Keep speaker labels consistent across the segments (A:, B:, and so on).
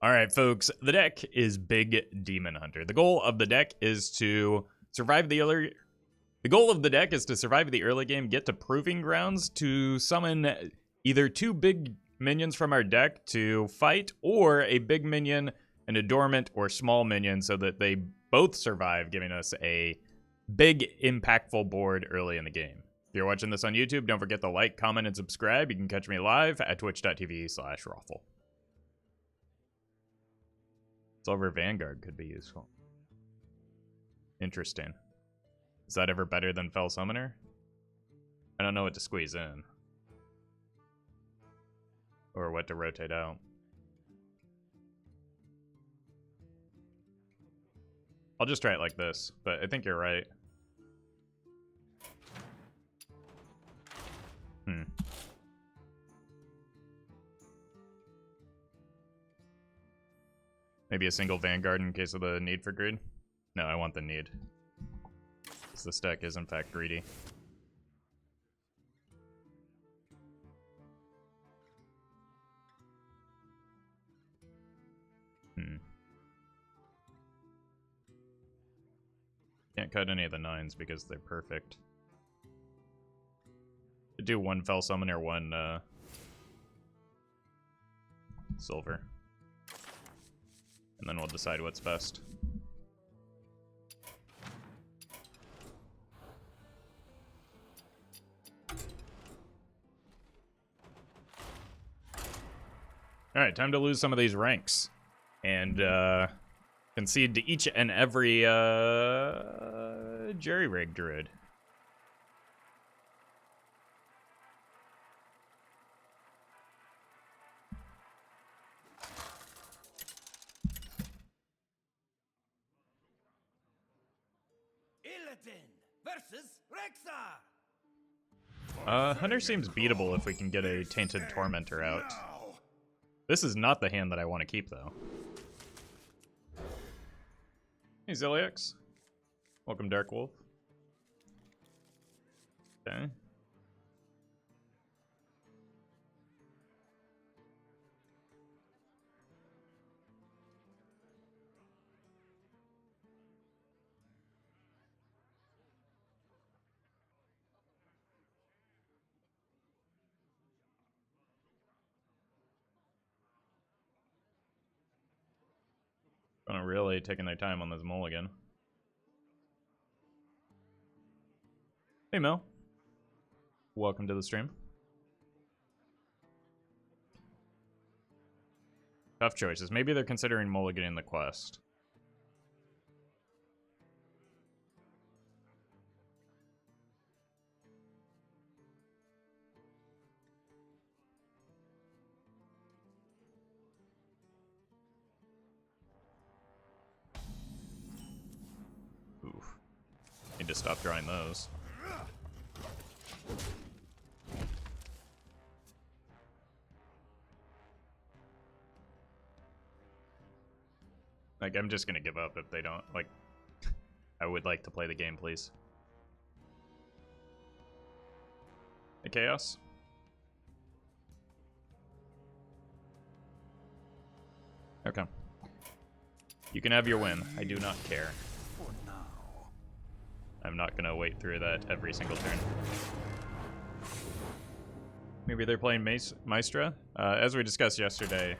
A: Alright, folks, the deck is Big Demon Hunter. The goal of the deck is to survive the early... The goal of the deck is to survive the early game, get to Proving Grounds to summon either two big minions from our deck to fight, or a big minion and a dormant or small minion so that they both survive, giving us a big, impactful board early in the game. If you're watching this on YouTube, don't forget to like, comment, and subscribe. You can catch me live at twitch.tv/Roffle. Silver Vanguard could be useful. Interesting. Is that ever better than Fel Summoner? I don't know what to squeeze in. Or what to rotate out. I'll just try it like this, but I think you're right. Maybe a single Vanguard in case of the need for greed? No, I want the need. Because this deck is in fact greedy. Can't cut any of the 9s because they're perfect. Could do one Fel Summoner, one silver. And then we'll decide what's best. Alright, time to lose some of these ranks. And concede to each and every jerry-rig druid. Hunter seems beatable if we can get a Tainted Tormenter out. This is not the hand that I want to keep, though. Hey, Zilliax. Welcome, Dark Wolf. Okay. Really taking their time on this mulligan. Hey, Mel. Welcome to the stream. Tough choices. Maybe they're considering mulliganing the quest. Need to stop drawing those. Like, I'm just gonna give up if they don't, like, I would like to play the game, please. Hey, Chaos? Okay. You can have your win. I do not care. I'm not gonna wait through that every single turn. Maybe they're playing Maestra? As we discussed yesterday,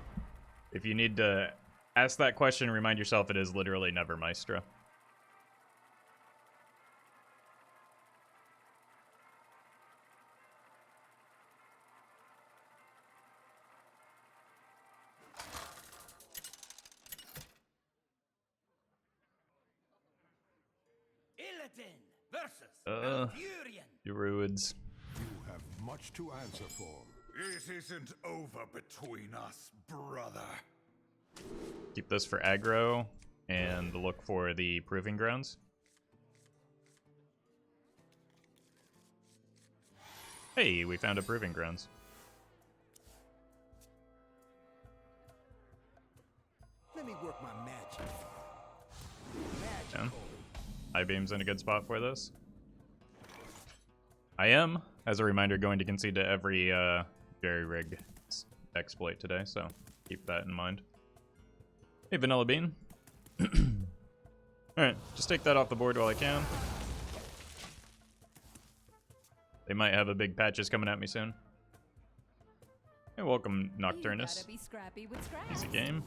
A: if you need to ask that question, remind yourself it is literally never Maestra. Druids.
B: You have much to answer for.
C: It isn't over between us, brother.
A: Keep this for aggro and look for the Proving Grounds. Hey, we found a Proving Grounds.
B: Let me work my magic.
A: Yeah. I-beam's in a good spot for this. I am, as a reminder, going to concede to every jerry-rig exploit today, so keep that in mind. Hey, Vanilla Bean. Alright, just take that off the board while I can. They might have a big patches coming at me soon. Hey, welcome, Nocturnus.
D: Be scrappy with scraps.
A: Easy game.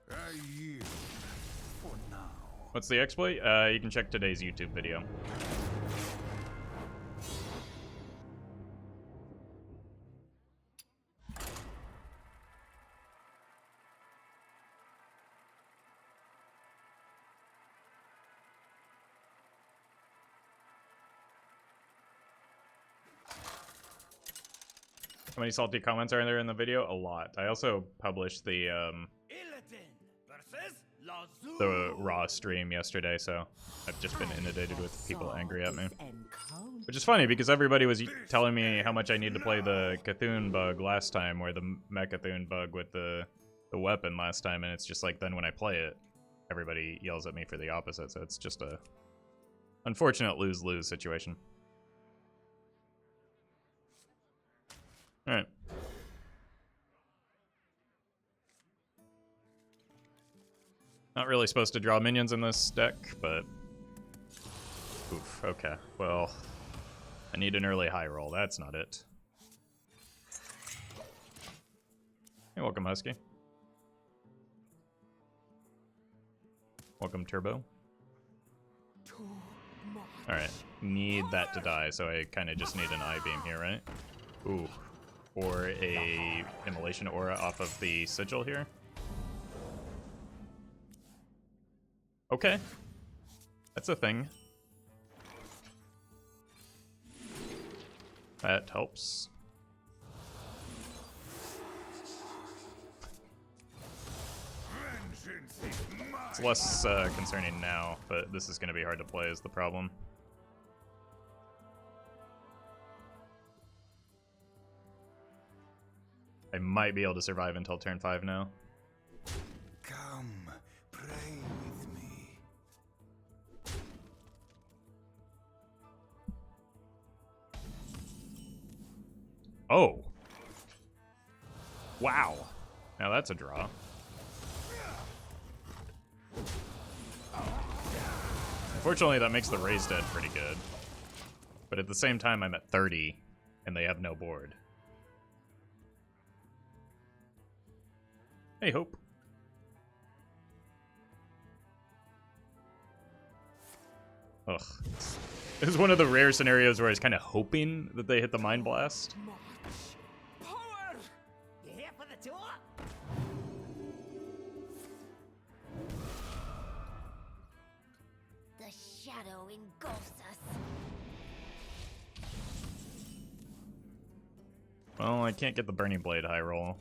C: I yield for now.
A: What's the exploit? You can check today's YouTube video. How many salty comments are there in the video? A lot. I also published the raw stream yesterday, so I've just been inundated with people angry at me. Which is funny because everybody was telling me how much I need to play the Cthulhu bug last time, or the Mecha'thun bug with the weapon last time, and it's just like then when I play it, everybody yells at me for the opposite, so it's just a unfortunate lose-lose situation. Alright. Not really supposed to draw minions in this deck, but... Oof, okay. Well, I need an early high roll. That's not it. Hey, welcome, Husky. Welcome, Turbo. Alright, need that to die, so I kind of just need an I-beam here, right? Ooh. Or a Immolation Aura off of the Sigil here. Okay. That's a thing. That helps. It's less concerning now, but this is going to be hard to play is the problem. I might be able to survive until turn 5 now.
C: Come, pray with me.
A: Oh. Wow. Now that's a draw. Unfortunately, that makes the raise dead pretty good. But at the same time, I'm at 30, and they have no board. Hey, Hope. Ugh. This is one of the rare scenarios where I was kind of hoping that they hit the Mind Blast.
D: Power! You here for the tour?
E: The shadow engulfs us.
A: Well, I can't get the Burning Blade high roll.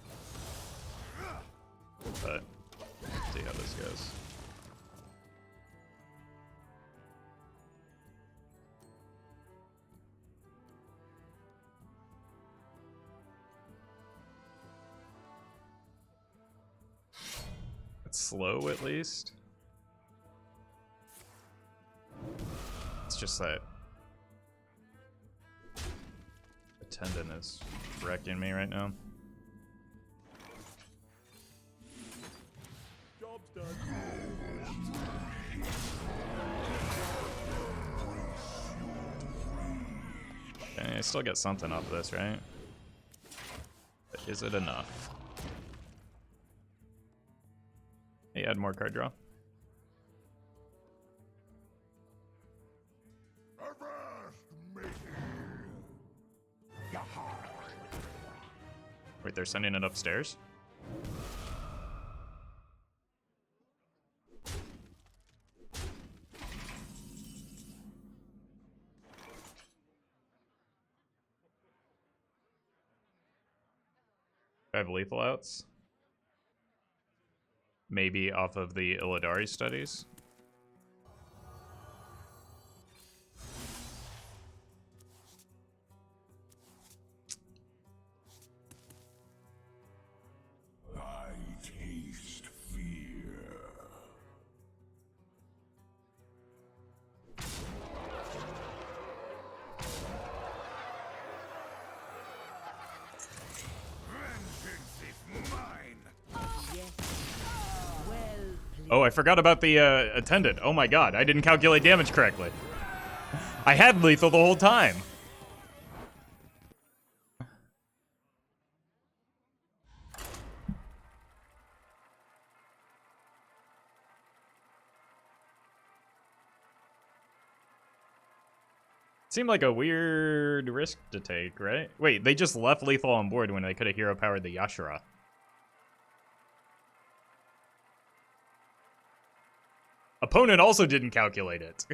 A: But, let's see how this goes. It's slow, at least. It's just that attendant is wrecking me right now.
F: Job's done.
A: Okay, I still get something off of this, right? But is it enough? Hey, add more card draw. Wait, they're sending it upstairs? I have lethal outs. Maybe off of the Illidari Studies.
C: I taste fear. Vengeance is mine.
D: Yes. Where
A: Oh, I forgot about the attendant. Oh my god, I didn't calculate damage correctly. I had lethal the whole time. Seemed like a weird risk to take, right? Wait, they just left lethal on board when they could have hero powered the Yashara. Opponent also didn't calculate it.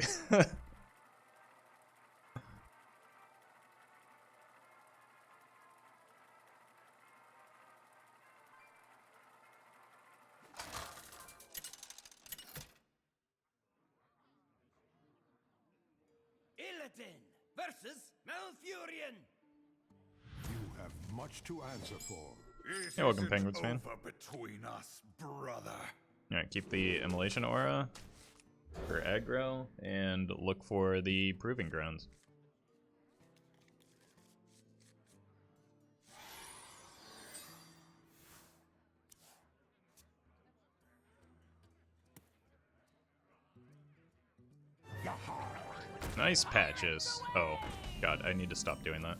D: Illidan versus Malfurion.
B: You have much to answer for.
A: You're welcome, Penguins fan.
C: Over between us, brother.
A: Alright, keep the Immolation Aura for aggro, and look for the Proving Grounds. Nice patches. Oh, god, I need to stop doing that.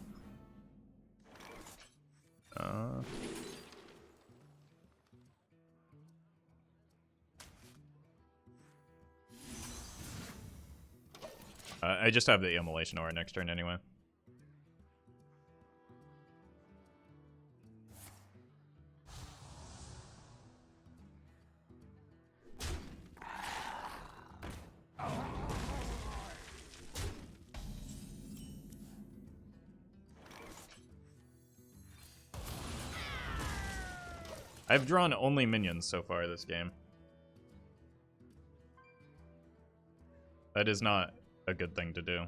A: I just have the Immolation Aura next turn anyway. I've drawn only minions so far this game. That is not a good thing to do.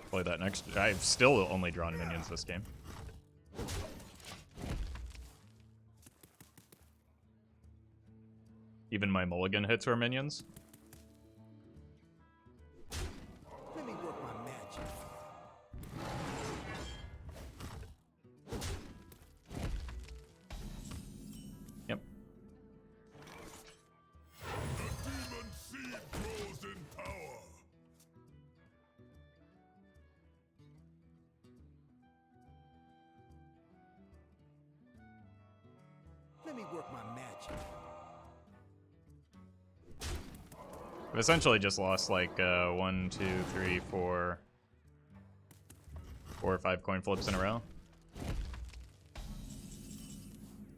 A: Play that next. I've still only drawn minions this game. Even my mulligan hits were minions.
B: Let me work my magic.
A: Yep.
C: The demon seed grows in power.
B: Let me work my magic.
A: I've essentially just lost like 1, 2, 3, 4 or 5 coin flips in a row.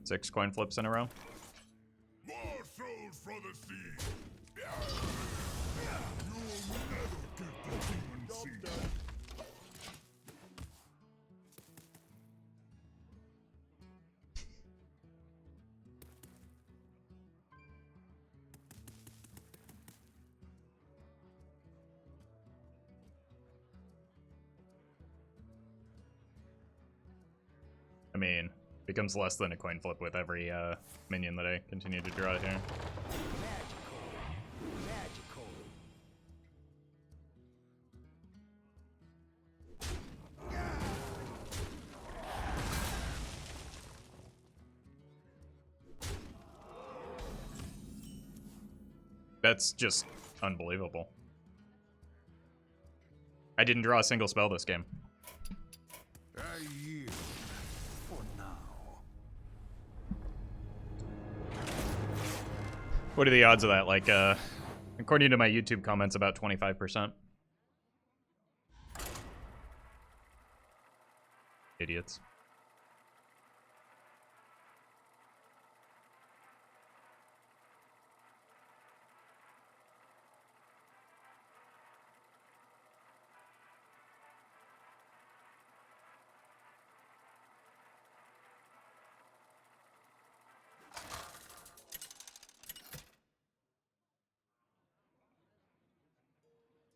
A: 6 coin flips in a row.
C: More souls for the seed. You'll never get the demon seed.
A: I mean, becomes less than a coin flip with every minion that I continue to draw here.
B: Magical.
A: That's just unbelievable. I didn't draw a single spell this game.
B: I yield for now.
A: What are the odds of that? Like, according to my YouTube comments, about 25%. Idiots.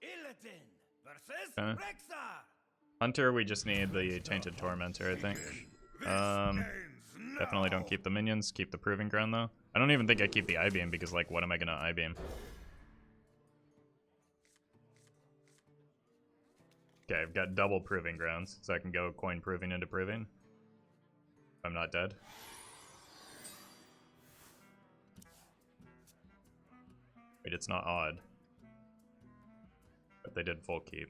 D: Illidan versus
A: Okay.
D: Rexar.
A: Hunter, we just need the Tainted Tormenter, I think. Definitely don't keep the minions. Keep the Proving Ground, though. I don't even think I keep the I-Beam, because, like, what am I gonna I-Beam? Okay, I've got double Proving Grounds, so I can go coin Proving into Proving. If I'm not dead. Wait, it's not odd. But they did full keep.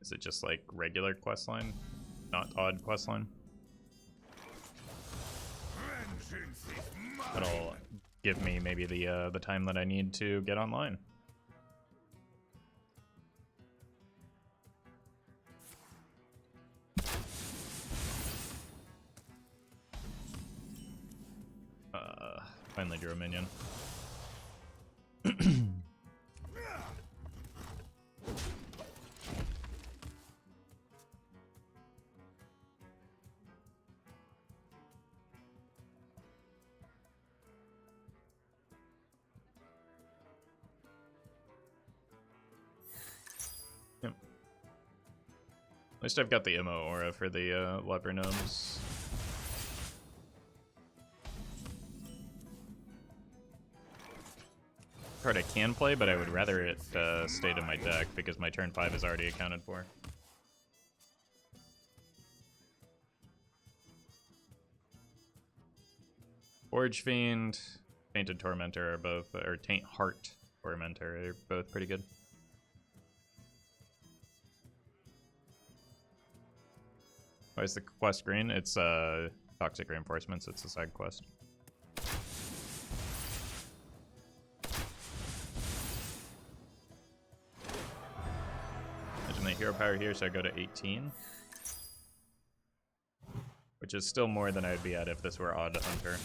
A: Is it just like regular questline? Not odd questline? That'll give me maybe the time that I need to get online. Finally drew a minion. Yep. At least I've got the Immo Aura for the leper gnomes. Card I can play, but I would rather it stayed in my deck because my turn 5 is already accounted for. Forgefiend, Tainted Tormenter are both, or Taintheart Tormenter are both pretty good. Why is the quest green? It's Toxic Reinforcements, it's a side quest. Imagine the hero power here, so I go to 18. Which is still more than I'd be at if this were Odd Hunter.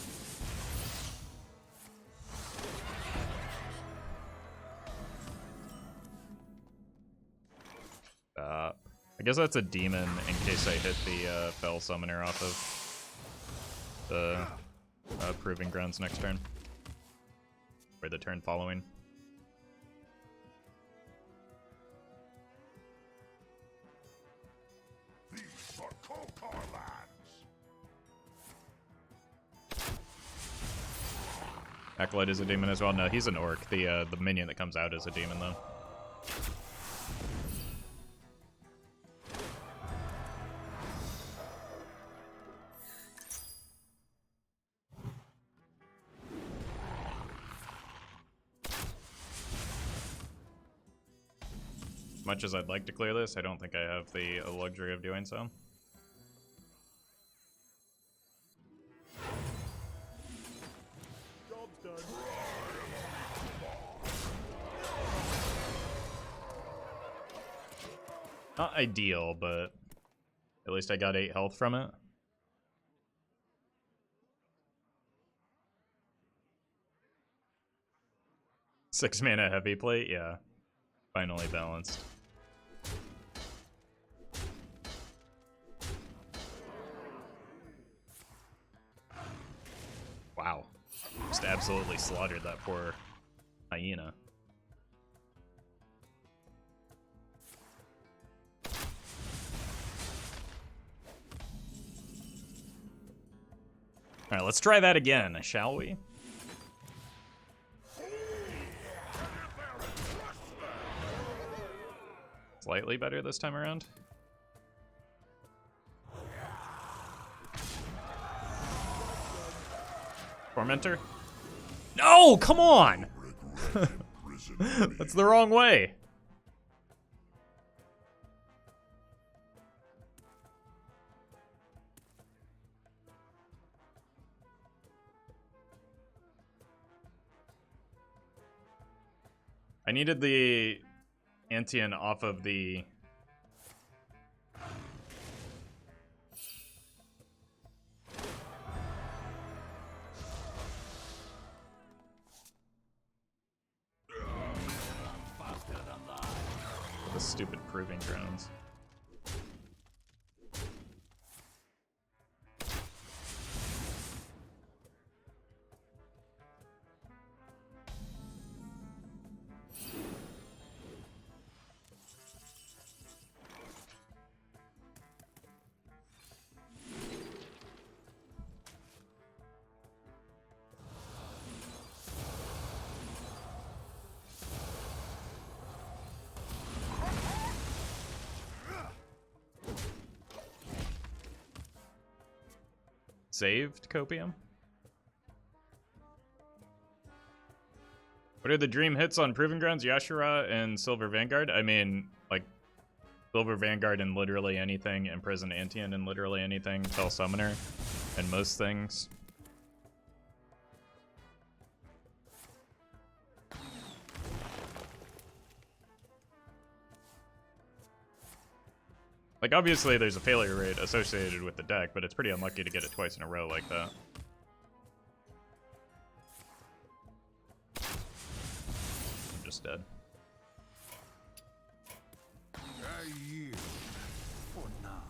A: I guess that's a demon in case I hit the Fel Summoner off of the Proving Grounds next turn. Or the turn following. Acolyte is a demon as well. No, he's an orc. The minion that comes out is a demon though. Much as I'd like to clear this, I don't think I have the luxury of doing so.
F: Job's done.
A: Not ideal, but at least I got 8 health from it. Six mana heavy plate, yeah. Finally balanced. Wow. Just absolutely slaughtered that poor hyena. Alright, let's try that again, shall we? Slightly better this time around. Tormentor? No, come on! That's the wrong way. I needed the Antaen off of the... the stupid Proving Grounds. saved Copium. What are the dream hits on Proving Grounds, Yashura, and Silver Vanguard? I mean, like, Silver Vanguard in literally anything, Imprisoned Antaen in literally anything, Fel Summoner and most things. Like, obviously there's a failure rate associated with the deck, but it's pretty unlucky to get it twice in a row like that. I'm just dead.
B: I yield for now.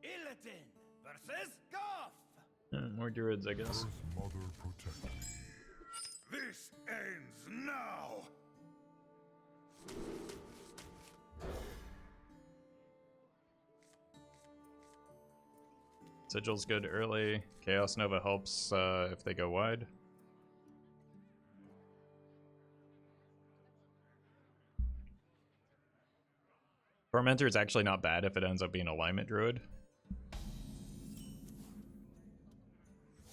D: Illidan versus Goff.
A: More druids, I guess.
B: Earth Mother protect me.
C: This ends now!
A: Sigil's good early. Chaos Nova helps if they go wide. Tormentor is actually not bad if it ends up being Alignment Druid,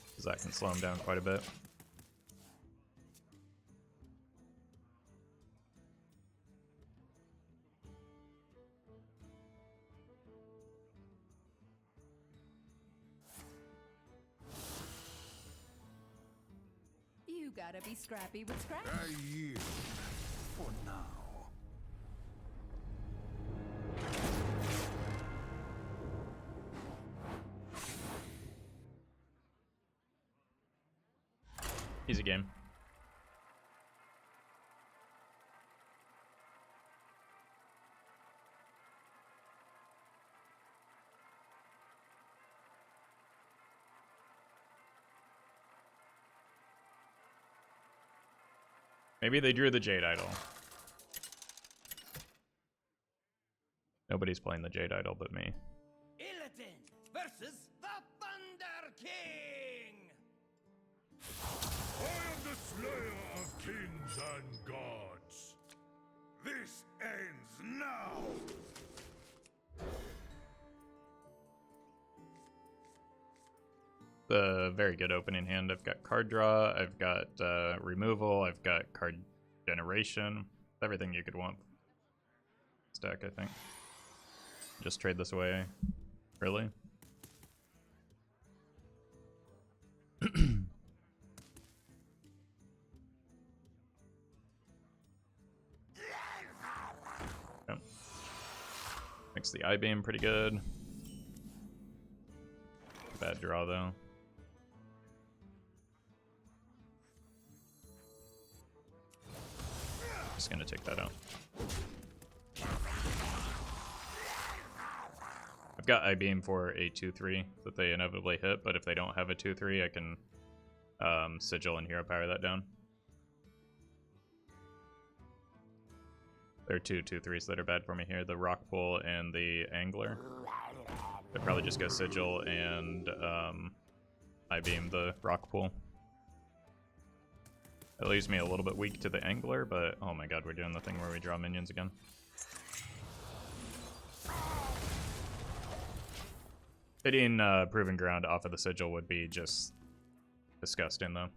A: because that can slow him down quite a bit.
F: You gotta be scrappy with scratch.
B: I yield for now.
A: Easy game. Maybe they drew the Jade Idol. Nobody's playing the Jade Idol but me.
D: Illidan versus the Thunder King.
B: I am the slayer of kings and gods.
C: This ends now!
A: The very good opening hand. I've got card draw, I've got removal, I've got card generation. Everything you could want. Stack, I think. Just trade this away early. Yep. Makes the I-beam pretty good. Bad draw though. Just gonna take that out. I've got I-beam for a 2-3 that they inevitably hit, but if they don't have a 2-3, I can Sigil and Hero Power that down. There are two 2-3s that are bad for me here, the Rock Pool and the Angler. I'd probably just go Sigil and I-beam the Rock Pool. That leaves me a little bit weak to the Angler, but oh my god, we're doing the thing where we draw minions again. Hitting Proven Ground off of the Sigil would be just disgusting though.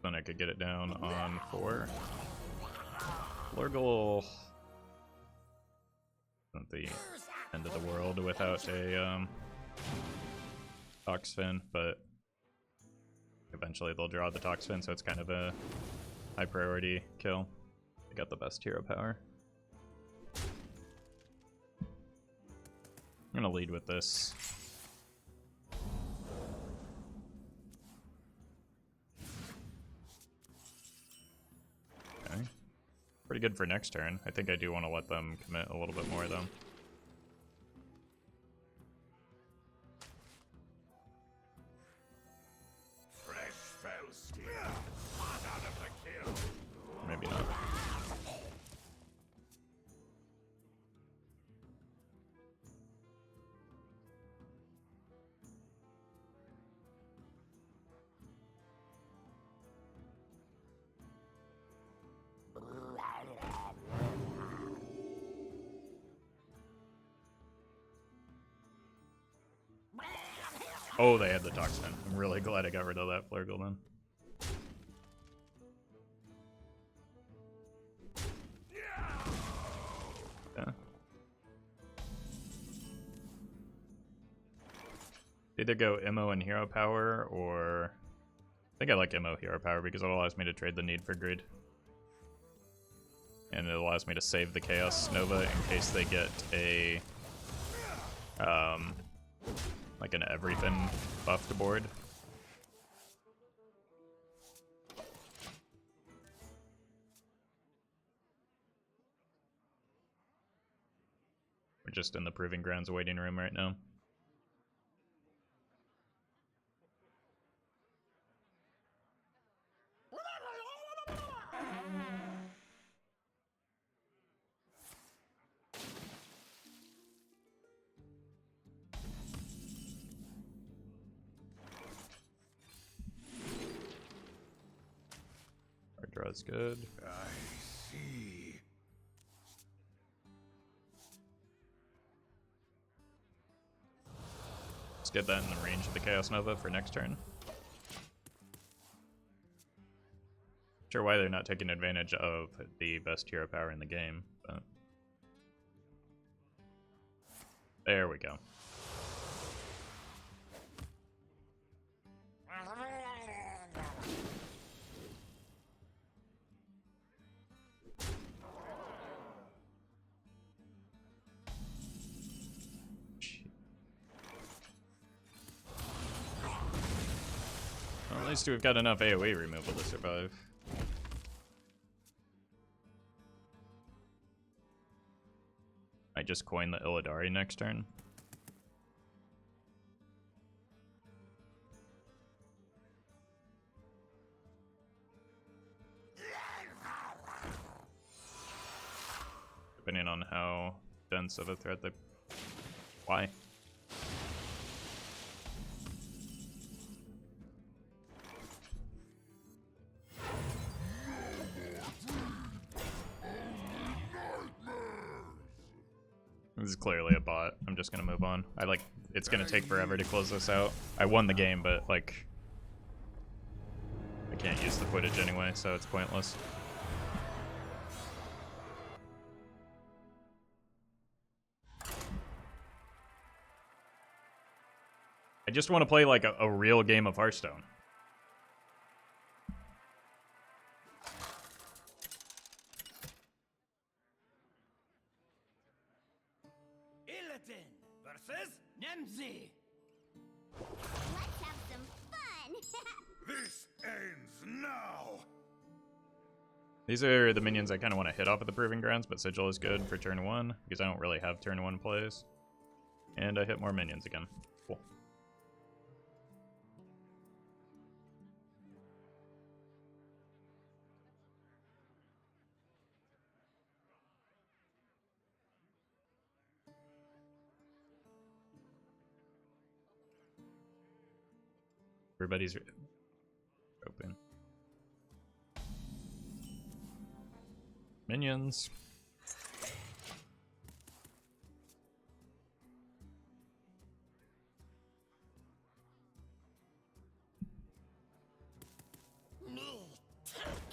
A: Then I could get it down on 4. Lurgle isn't the end of the world without a Toxfin, but eventually they'll draw the Toxfin, so it's kind of a high priority kill. I got the best hero power. I'm gonna lead with this. Pretty good for next turn. I think I do want to let them commit a little bit more, though. Maybe not. Oh, they had the Toxin. I'm really glad I got rid of that Flurgle then. Yeah. Either go Immo and Hero Power, or... I think I like Immo Hero Power because it allows me to trade the need for greed. And it allows me to save the Chaos Nova in case they get a... like an everything buffed board. We're just in the Proving Grounds waiting room right now. Our draw's good.
C: I see.
A: Let's get that in the range of the Chaos Nova for next turn. Sure why they're not taking advantage of the best hero power in the game, but... There we go. Well, at least we've got enough AoE removal to survive. I just coin the Illidari next turn. Depending on how dense of a threat they... Why? This is clearly a bot. I'm just gonna move on. It's gonna take forever to close this out. I won the game, but like, I can't use the footage anyway, so it's pointless. I just want to play like a real game of Hearthstone.
D: Versus Nemzi.
E: Let's have some fun.
C: This ends now.
A: These are the minions I kind of want to hit off at the Proving Grounds, but Sigil is good for turn 1 because I don't really have turn 1 plays. And I hit more minions again. Cool. Everybody's open. Minions.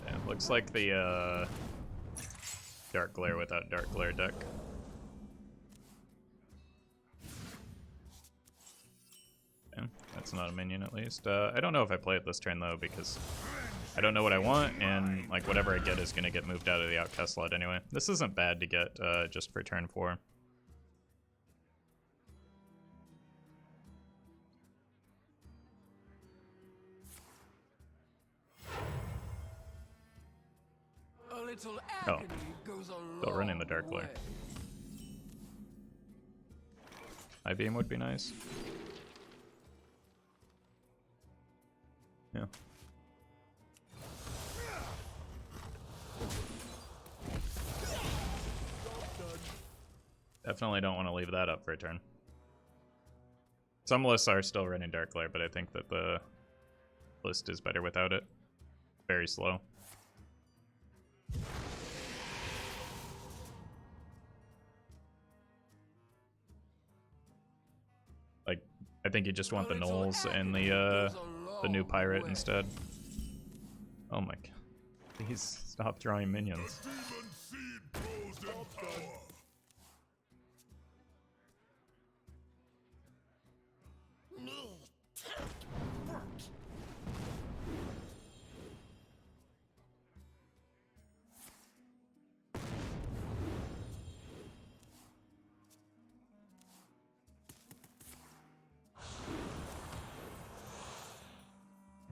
A: Yeah, looks like the Dark Glare without Dark Glare deck. Yeah, that's not a minion at least. I don't know if I play it this turn though because I don't know what I want, and like whatever I get is gonna get moved out of the outcast slot anyway. This isn't bad to get just for turn 4.
D: little
A: Oh,
D: agony goes a
A: still running the
D: long
A: Dark Lair.
D: way.
A: High beam would be nice. Yeah. Definitely don't want to leave that up for a turn. Some lists are still running Dark Lair, but I think that the list is better without it. Very slow. Like, I think you just want the Knolls and the new Pirate instead. Oh my god. Please stop drawing minions.
C: Demon seed grows in power.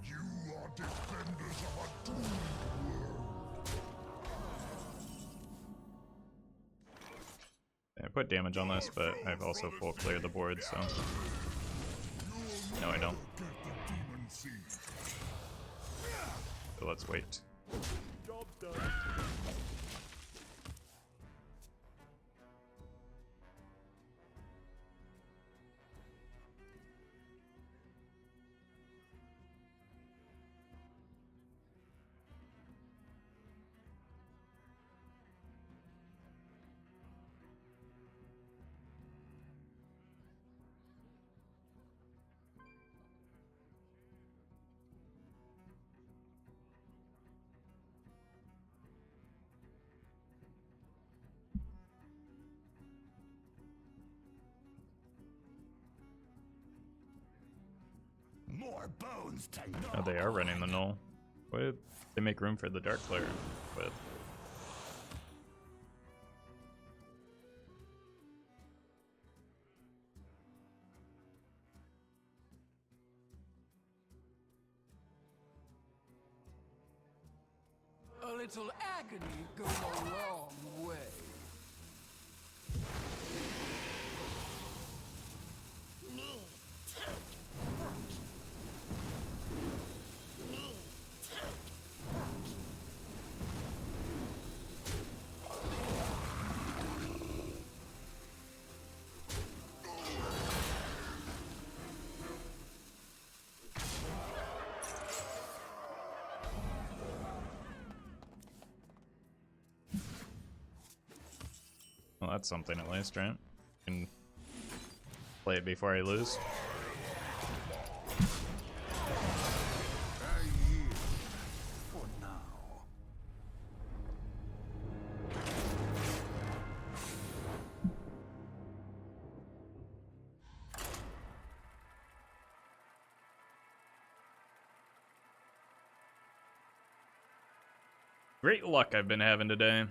C: You are defenders of a doomed world.
A: I put damage on this, but I've also full cleared the board, so... No, I don't.
C: Get the demon seed.
A: So let's wait.
G: Job done.
C: More bones to
A: Oh, they are running the Null. What did they make room for the Dark Lair with?
D: A little agony goes a long way.
A: Well, that's something at least, right? Can play it before I lose.
C: I yield for now.
A: Great luck I've been having today.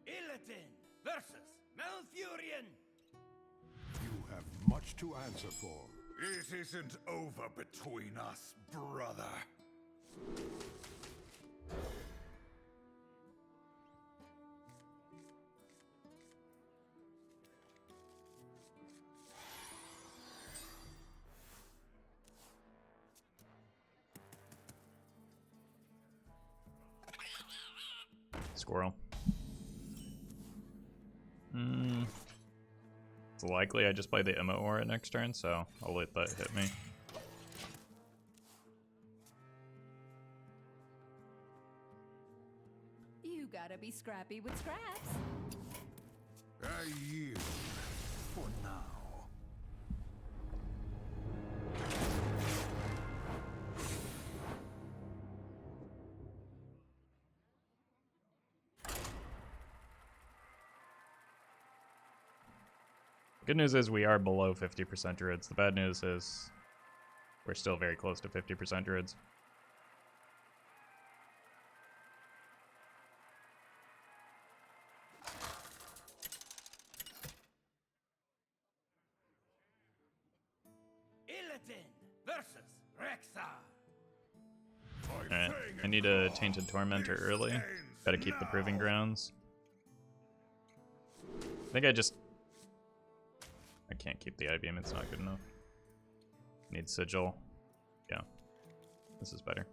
D: Illidan versus Malfurion.
B: You have much to answer for.
C: It isn't over between us, brother.
A: Squirrel. It's likely I just play the Immolation Aura next turn, so I'll let that hit me.
F: You gotta be scrappy with scraps.
C: I yield for now.
A: Good news is we are below 50% druids. The bad news is we're still very close to 50% druids. I need a Tainted Tormenter early. Gotta keep the Proving Grounds. I think I can't keep the I-Beam, it's not good enough. Need Sigil. Yeah. This is better.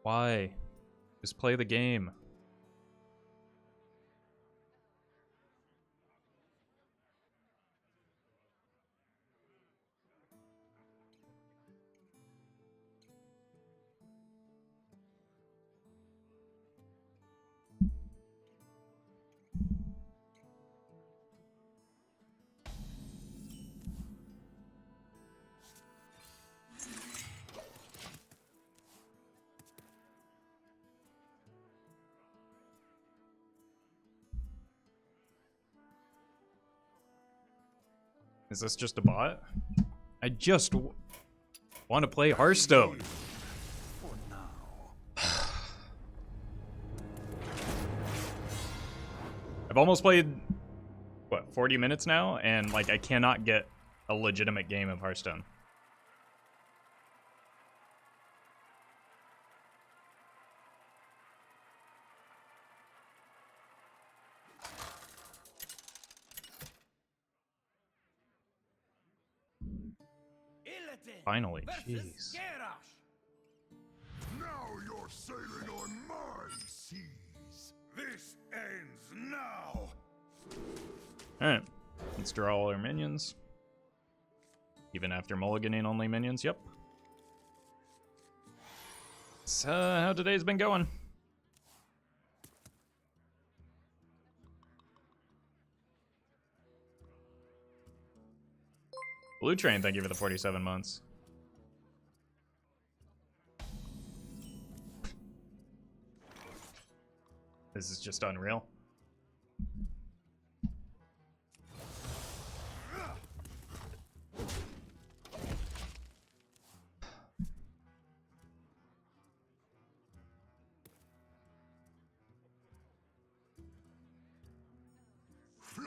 A: Why? Just play the game. Is this just a bot? I just want to play Hearthstone.
C: For now.
A: I've almost played, what, 40 minutes now? And, like, I cannot get a legitimate game of Hearthstone.
D: Illidan
A: Finally,
D: versus
A: jeez.
D: Garrosh.
B: Now you're sailing on my seas.
C: This ends now.
A: Alright, let's draw all our minions. Even after mulliganing only minions, yep. So, how today's been going? Blue Train, thank you for the 47 months. This is just unreal.
B: Fly,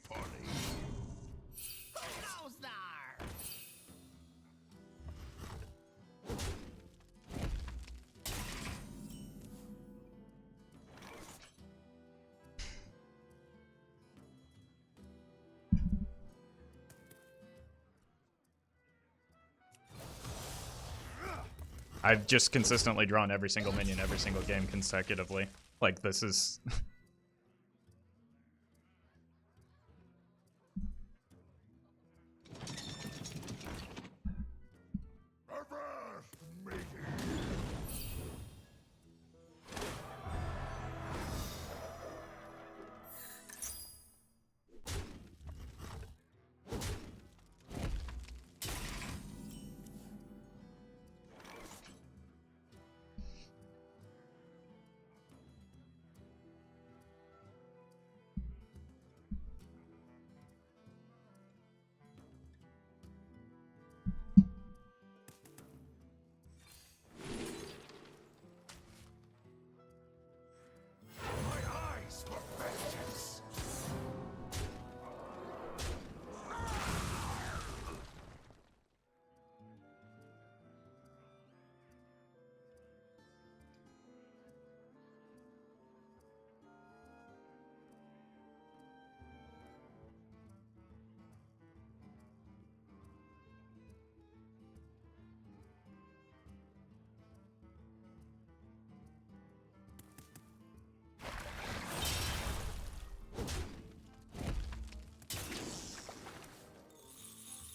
B: Polly.
D: Who goes there?
A: I've just consistently drawn every single minion every single game consecutively. Like, this is...
B: Avast, matey. My eyes for vengeance.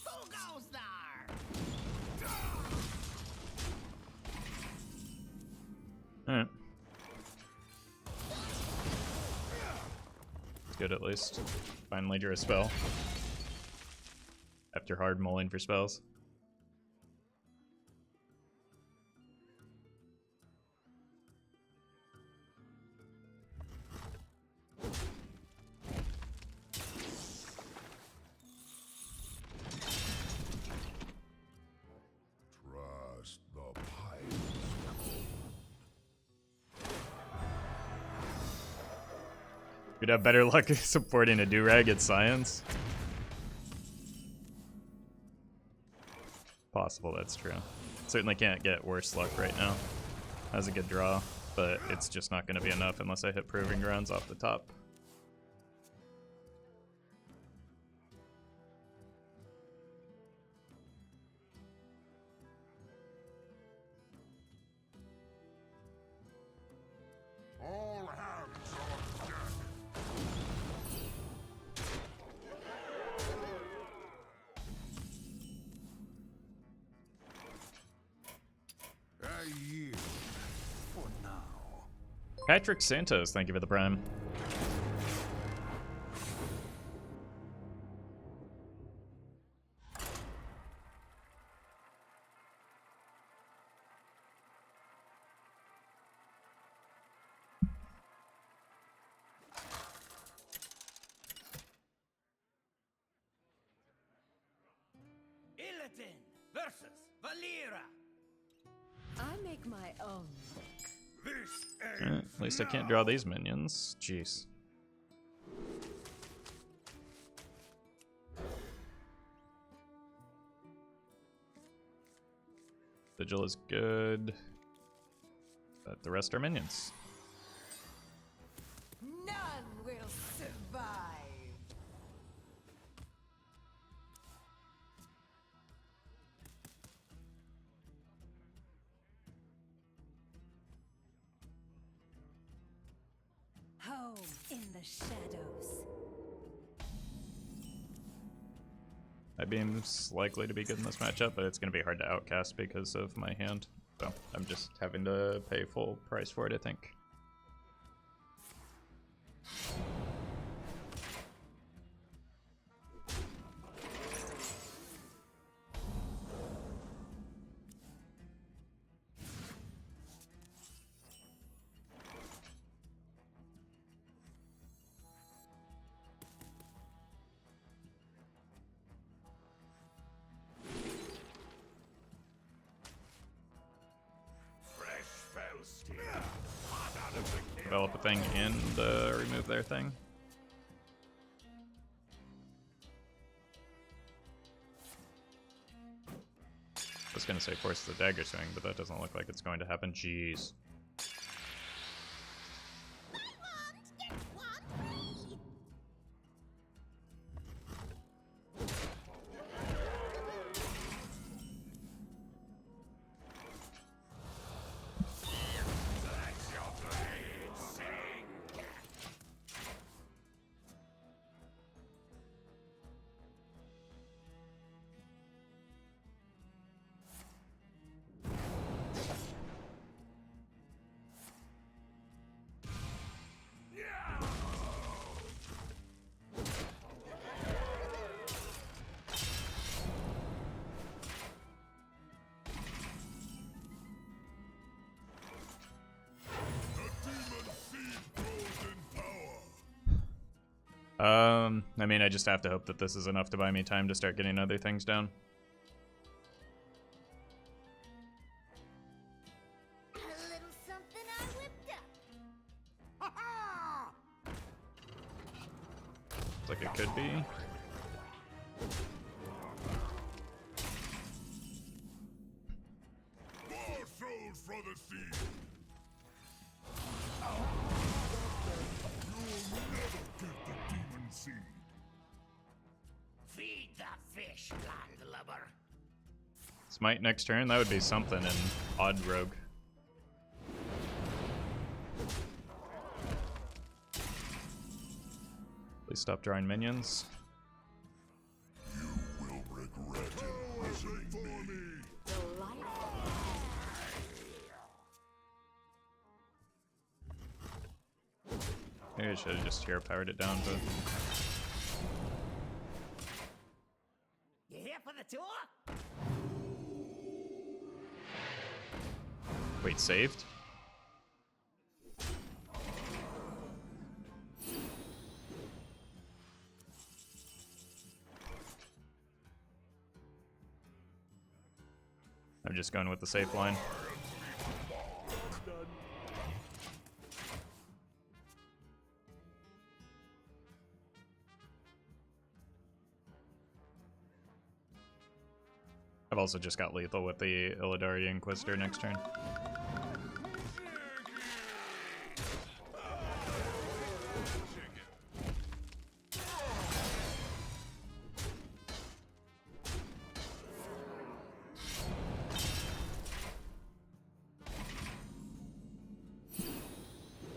D: Who goes there?
A: Alright. Good at least. Finally drew a spell. After hard mulling for spells. You'd have better luck supporting a do-rag at science. Possible, that's true. Certainly can't get worse luck right now. Has a good draw, but it's just not going to be enough unless I hit Proving Grounds off the top.
B: All hands on deck. I yield for now.
A: Patrick Santos, thank you for the prime.
D: Illidan versus Valera.
F: I make my own.
C: This
A: At least I can't draw these minions. Jeez. Sigil is good, but the rest are minions.
F: None will survive. Home in the shadows.
A: Beam's likely to be good in this matchup, but it's going to be hard to outcast because of my hand. So I'm just having to pay full price for it, I think. Develop a thing and remove their thing. I was gonna say force the dagger swing, but that doesn't look like it's going to happen. Jeez. I mean, I just have to hope that this is enough to buy me time to start getting other things down.
E: A little something I whipped up.
A: Looks like it could be.
B: More souls for the sea. You'll never get the demon seed.
D: Feed the fish, landlubber.
A: Smite next turn, that would be something in Odd Rogue. Please stop drawing minions.
B: You will regret imprisoning me.
A: Maybe I should have just hero powered it down, but
D: You here for the tour?
A: wait, saved? I'm just going with the safe line. I've also just got lethal with the Illidari Inquisitor next turn.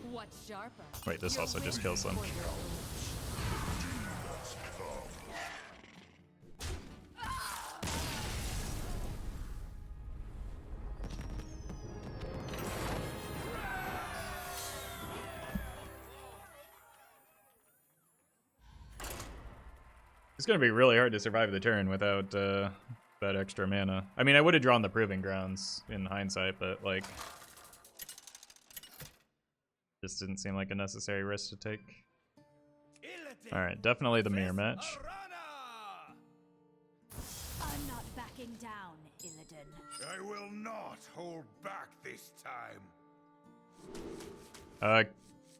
F: What's sharper?
A: Wait, this also just kills them. It's gonna be really hard to survive the turn without that extra mana. I mean, I would have drawn the Proving Grounds in hindsight, but like, just didn't seem like a necessary risk to take. All right, definitely the mirror match.
F: I'm not backing down, Illidan.
C: I will not hold back this time.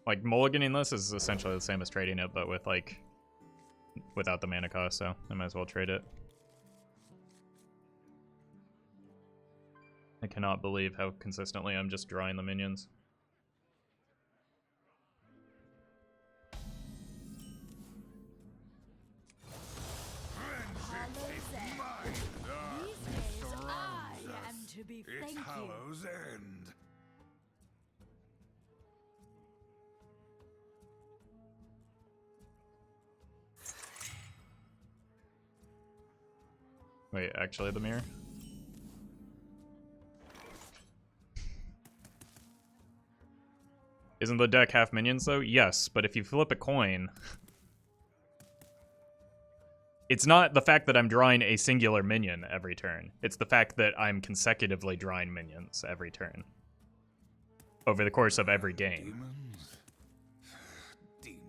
A: Like mulliganing this is essentially the same as trading it, but with like without the mana cost, so I might as well trade it. I cannot believe how consistently I'm just drawing the minions.
C: It's Hallow's End.
A: Wait, actually the mirror? Isn't the deck half minions though? Yes, but if you flip a coin, it's not the fact that I'm drawing a singular minion every turn. It's the fact that I'm consecutively drawing minions every turn over the course of every game.
C: Demons.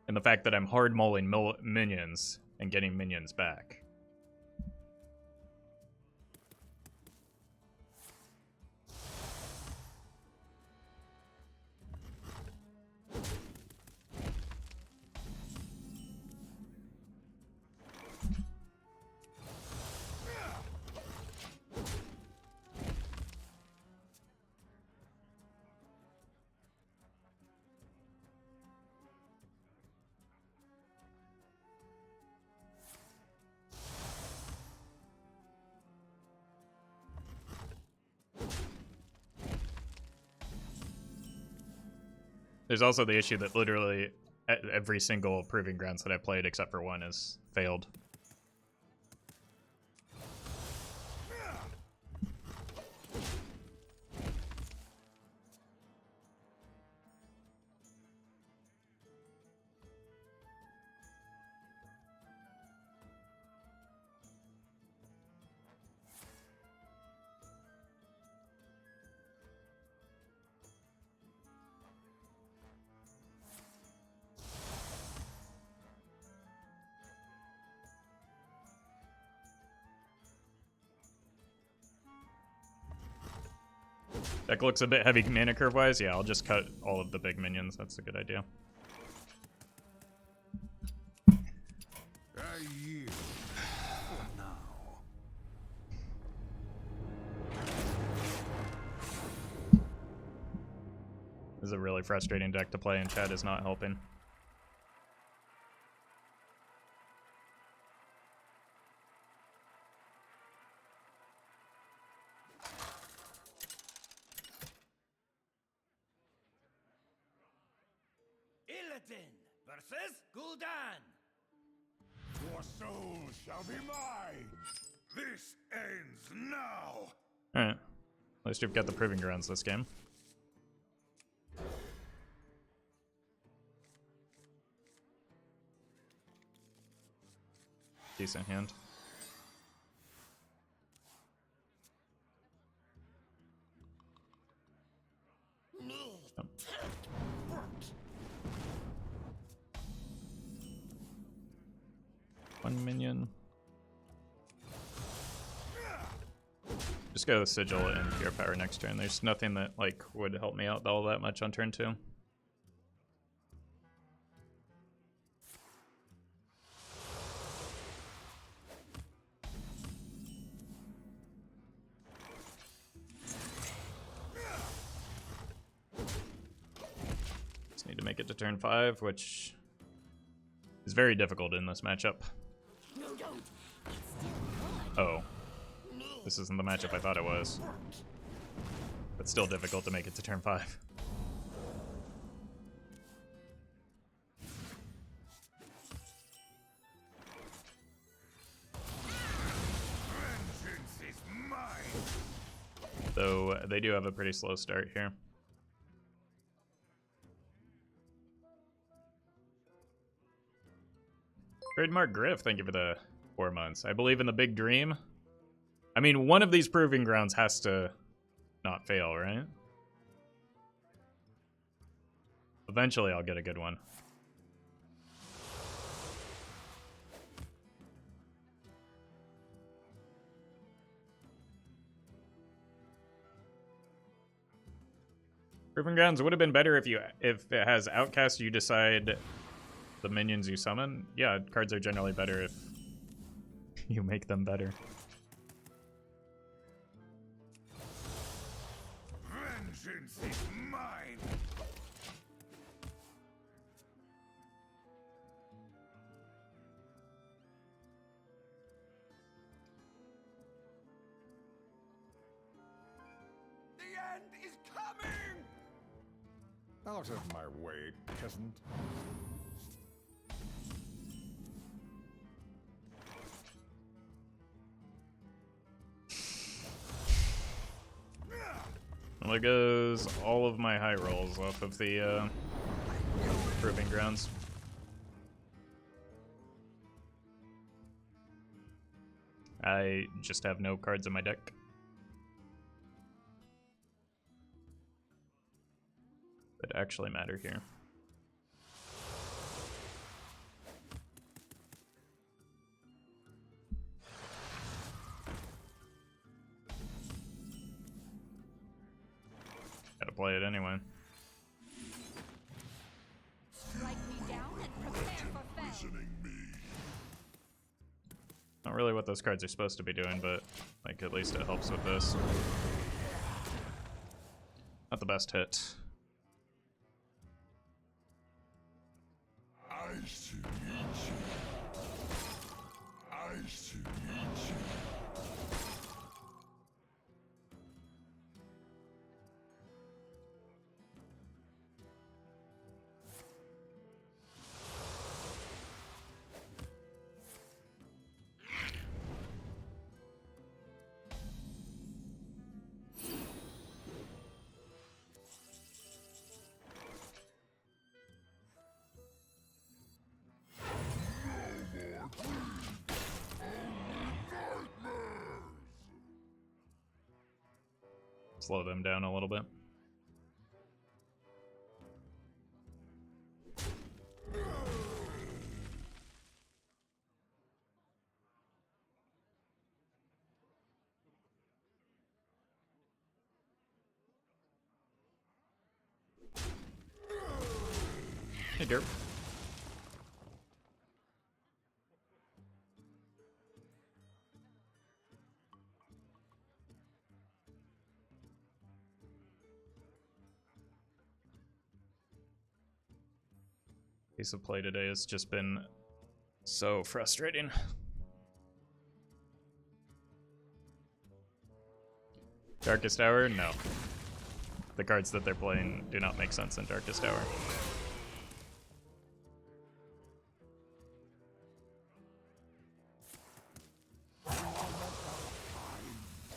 A: And the fact that I'm hard mulling minions and getting minions back. There's also the issue that literally every single Proving Grounds that I played except for one has failed. Deck looks a bit heavy mana curve wise. Yeah, I'll just cut all of the big minions. That's a good idea.
C: I yield for now.
A: This is a really frustrating deck to play, and chat is not helping.
D: Versus Gul'dan.
C: Your soul shall be mine. This ends now.
A: Alright. At least you've got the Proving Grounds this game. Decent hand. Oh. One minion. Just go with Sigil and Pure Power next turn. There's nothing that like would help me out all that much on turn 2. Just need to make it to turn 5, which is very difficult in this matchup. Oh. This isn't the matchup I thought it was. But still difficult to make it to turn 5.
C: Vengeance is mine.
A: Though they do have a pretty slow start here. Trademark Griff, thank you for the 4 months. I believe in the big dream. I mean, one of these proving grounds has to not fail, right? Eventually I'll get a good one. Proving grounds would have been better if it has outcast, you decide the minions you summon. Yeah, cards are generally better if you make them better.
C: Vengeance is mine. The end is coming.
B: Out of my way, peasant.
A: Well, there goes all of my high rolls off of the proving grounds. I just have no cards in my deck. That actually matter here. Gotta play it anyway.
F: Strike me down and prepare for Fel.
A: Not really what those cards are supposed to be doing, but like at least it helps with this. Not the best hit. Slow them down a little bit. Hey, Derp. Piece of play today has just been so frustrating. Darkest Hour? No. The cards that they're playing do not make sense in Darkest Hour.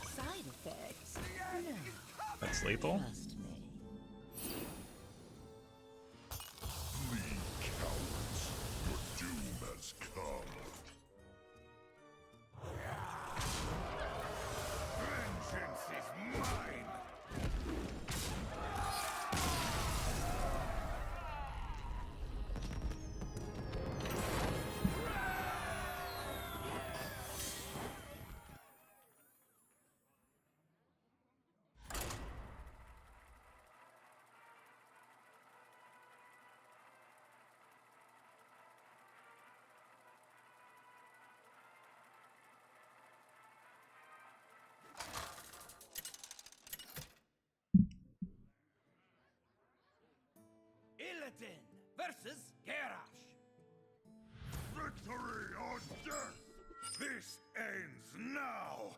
D: Side effects?
A: That's lethal?
D: Trust me.
C: Vengeance is mine.
D: Illidan versus Garrosh.
C: Victory or death! This ends now!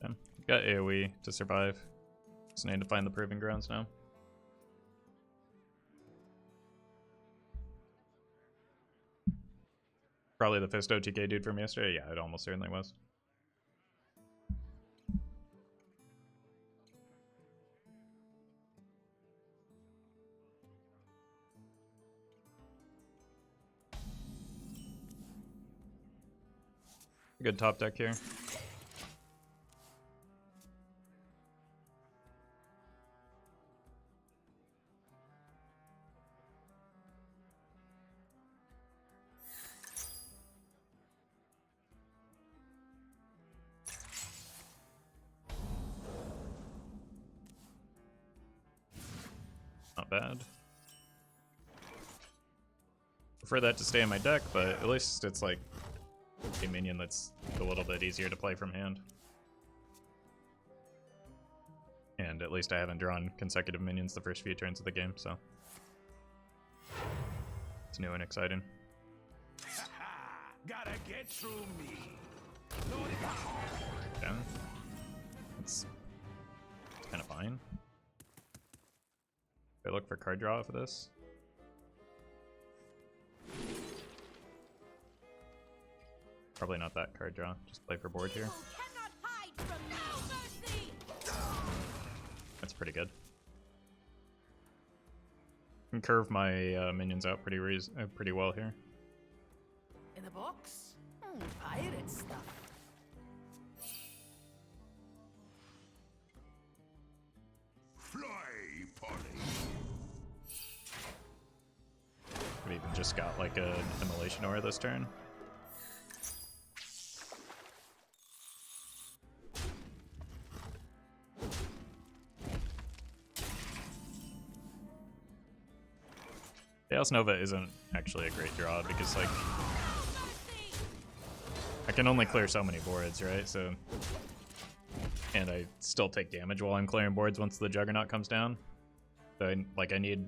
A: Okay. Got AoE to survive. Just need to find the proving grounds now. Probably the Fist OTK dude from yesterday? Yeah, it almost certainly was. Good top deck here. Not bad. Prefer that to stay in my deck, but at least it's like a minion that's a little bit easier to play from hand. And at least I haven't drawn consecutive minions the first few turns of the game, so it's new and exciting.
D: Gotta get through me.
A: Okay. It's kind of fine. I look for card draw for this. Probably not that card draw. Just play for board here.
F: Cannot hide from no mercy.
A: That's pretty good. Can curve my minions out pretty well here.
D: In the box? Pirate stuff.
C: Fly, Polly!
A: Could even just got like an Immolation Aura this turn. Chaos Nova isn't actually a great draw because like I can only clear so many boards, right? So, and I still take damage while I'm clearing boards once the Juggernaut comes down. So I need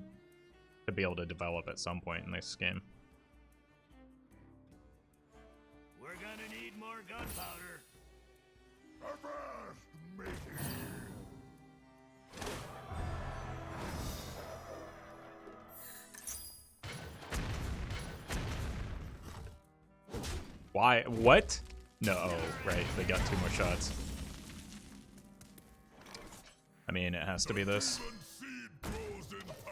A: to be able to develop at some point in this game.
D: We're gonna need more gunpowder.
C: Avast, matey!
A: Why? What? No, oh, right. They got 2 more shots. I mean, it has to be this.
C: Even seed grows in power!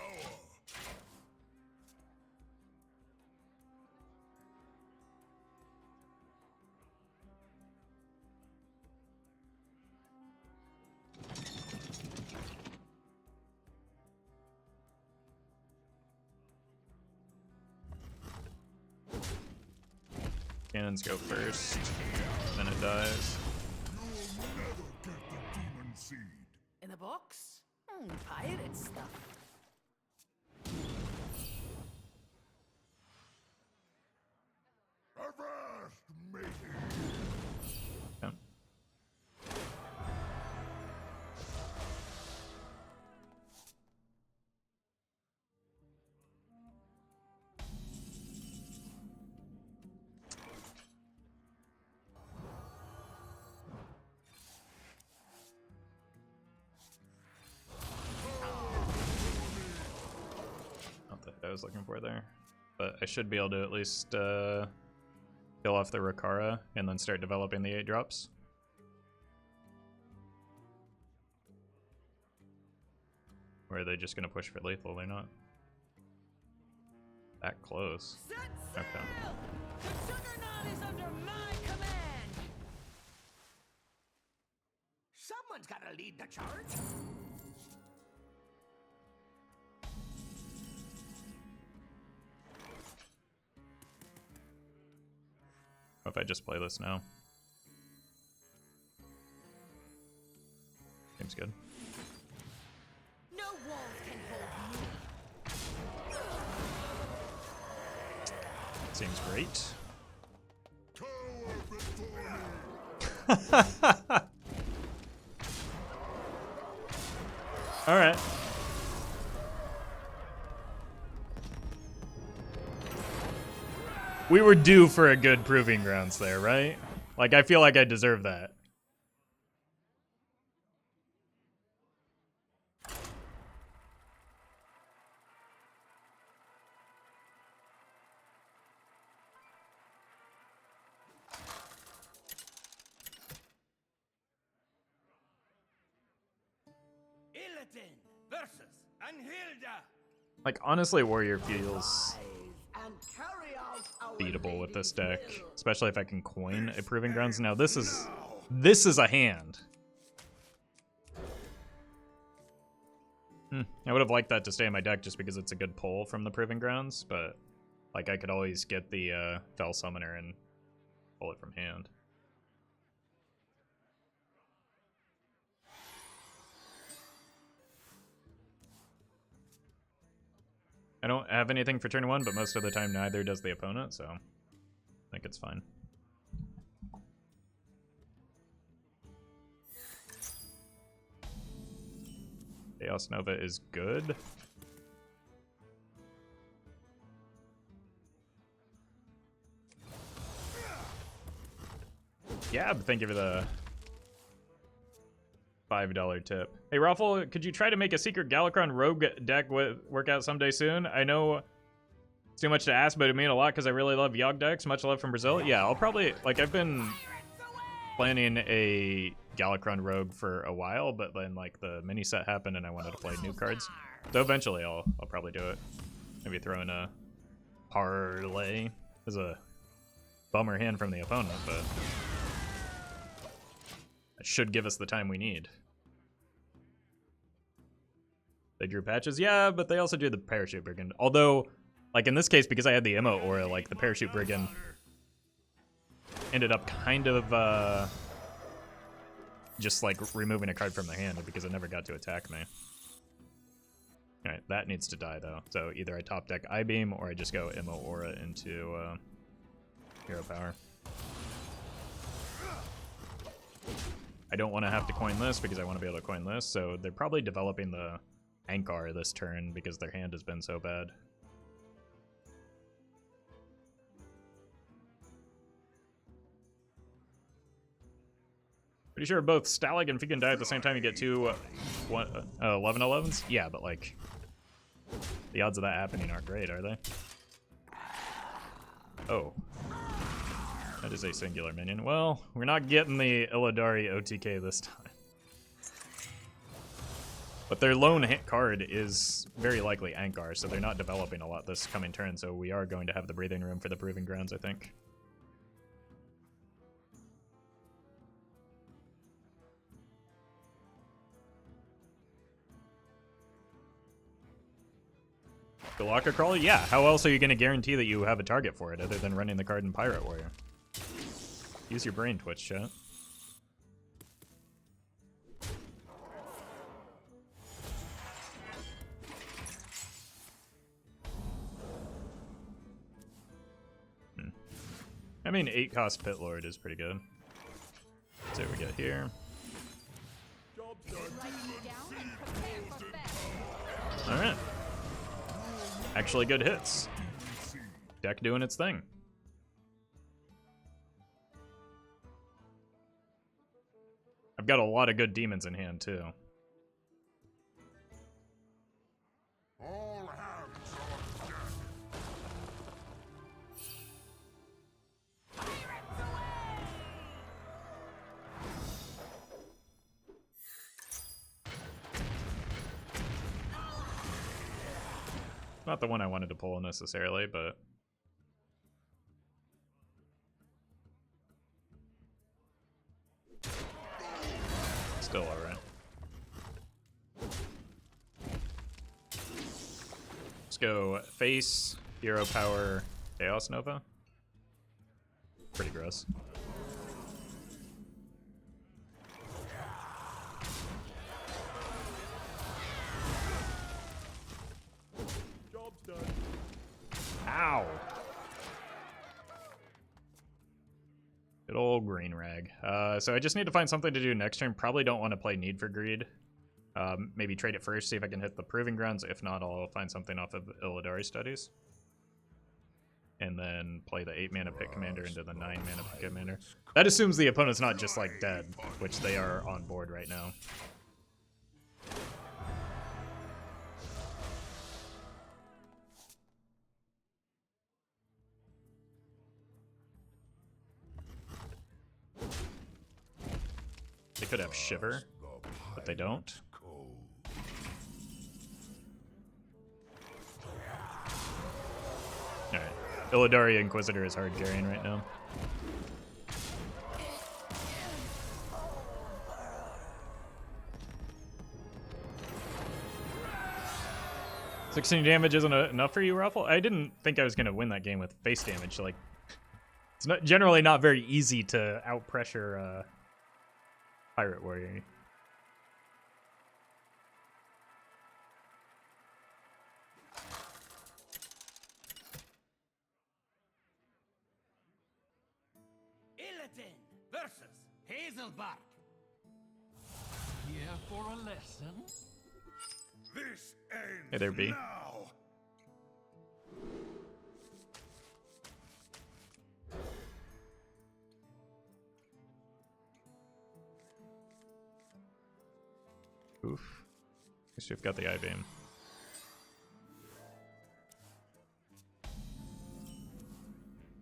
A: Cannons go first, then it dies.
C: You'll never get the demon seed!
D: In the box? Pirate stuff.
C: Avast, matey!
A: Okay. I was looking for there, but I should be able to at least kill off the Rakara and then start developing the 8 drops. Or are they just gonna push for lethal? They're not that close.
D: Set
A: Okay.
D: sail! The Juggernaut is under my command! Someone's gotta lead the charge.
A: What if I just play this now? Seems good.
F: No walls can hold me.
A: Seems great.
C: Tower before me!
A: All right. We were due for a good proving grounds there, right? Like, I feel like I deserve that.
D: Illidan versus Anhilda.
A: Like, honestly, Warrior feels
D: And carry out our
A: beatable with this
D: lady's
A: deck,
D: will.
A: especially if I can coin a proving grounds. Now, this is a hand. I would have liked that to stay in my deck just because it's a good pull from the proving grounds, but like I could always get the Fel Summoner and pull it from hand. I don't have anything for turn 1, but most of the time neither does the opponent, so I think it's fine. Chaos Nova is good. Yeah, but thank you for the $5 tip. Hey, Roffle, could you try to make a secret Galakron Rogue deck work out someday soon? I know it's too much to ask, but it mean a lot because I really love Yogg decks. Much love from Brazil. Yeah, I'll probably, like, I've been planning a Galakron Rogue for a while, but then, like, the mini set happened and I wanted to play new cards. So eventually I'll probably do it. Maybe throw in a parlay. There's a bummer hand from the opponent, but it should give us the time we need. They drew patches? Yeah, but they also drew the Parachute Brigand. Although, like in this case, because I had the Immo Aura, like the Parachute Brigand ended up kind of just like removing a card from the hand because it never got to attack me. Alright, that needs to die though. So either I top deck I-Beam or I just go Immo Aura into Hero Power. I don't want to have to coin this because I want to be able to coin this, so they're probably developing the Ankar this turn because their hand has been so bad. Pretty sure both Stalag and Fegan die at the same time. You get two 11-11s? Yeah, but like, the odds of that happening aren't great, are they? Oh. That is a singular minion. Well, we're not getting the Illidari OTK this time. But their lone hit card is very likely Ankar, so they're not developing a lot this coming turn, so we are going to have the breathing room for the Proving Grounds, I think. The Locker Crawler? Yeah, how else are you going to guarantee that you have a target for it other than running the card in Pirate Warrior? Use your brain, Twitch chat. I mean, 8-cost Pit Lord is pretty good. Let's see what we get here. Alright. Actually good hits. Deck doing its thing. I've got a lot of good demons in hand, too.
B: All hands on deck.
A: Not the one I wanted to pull necessarily, but still alright. Let's go face, Hero Power, Chaos Nova. Pretty gross. Ow! Good old green rag. So I just need to find something to do next turn. Probably don't want to play Need for Greed. Maybe trade it first, see if I can hit the Proving Grounds. If not, I'll find something off of Illidari Studies. And then play the 8-mana Pit Commander into the 9-mana Pit Commander. That assumes the opponent's not just, like, dead, which they are on board right now. They could have Shiver, but they don't. Alright. Illidari Inquisitor is hard carrying right now. $16 damage isn't enough for you, Roffle? I didn't think I was going to win that game with face damage. Like, it's not generally not very easy to outpressure Pirate Warrior.
D: Illidan versus Hazelbark.
G: Here for a lesson?
C: This ends
A: Hey there, B.
C: now.
A: Oof. Guess you've got the eye beam.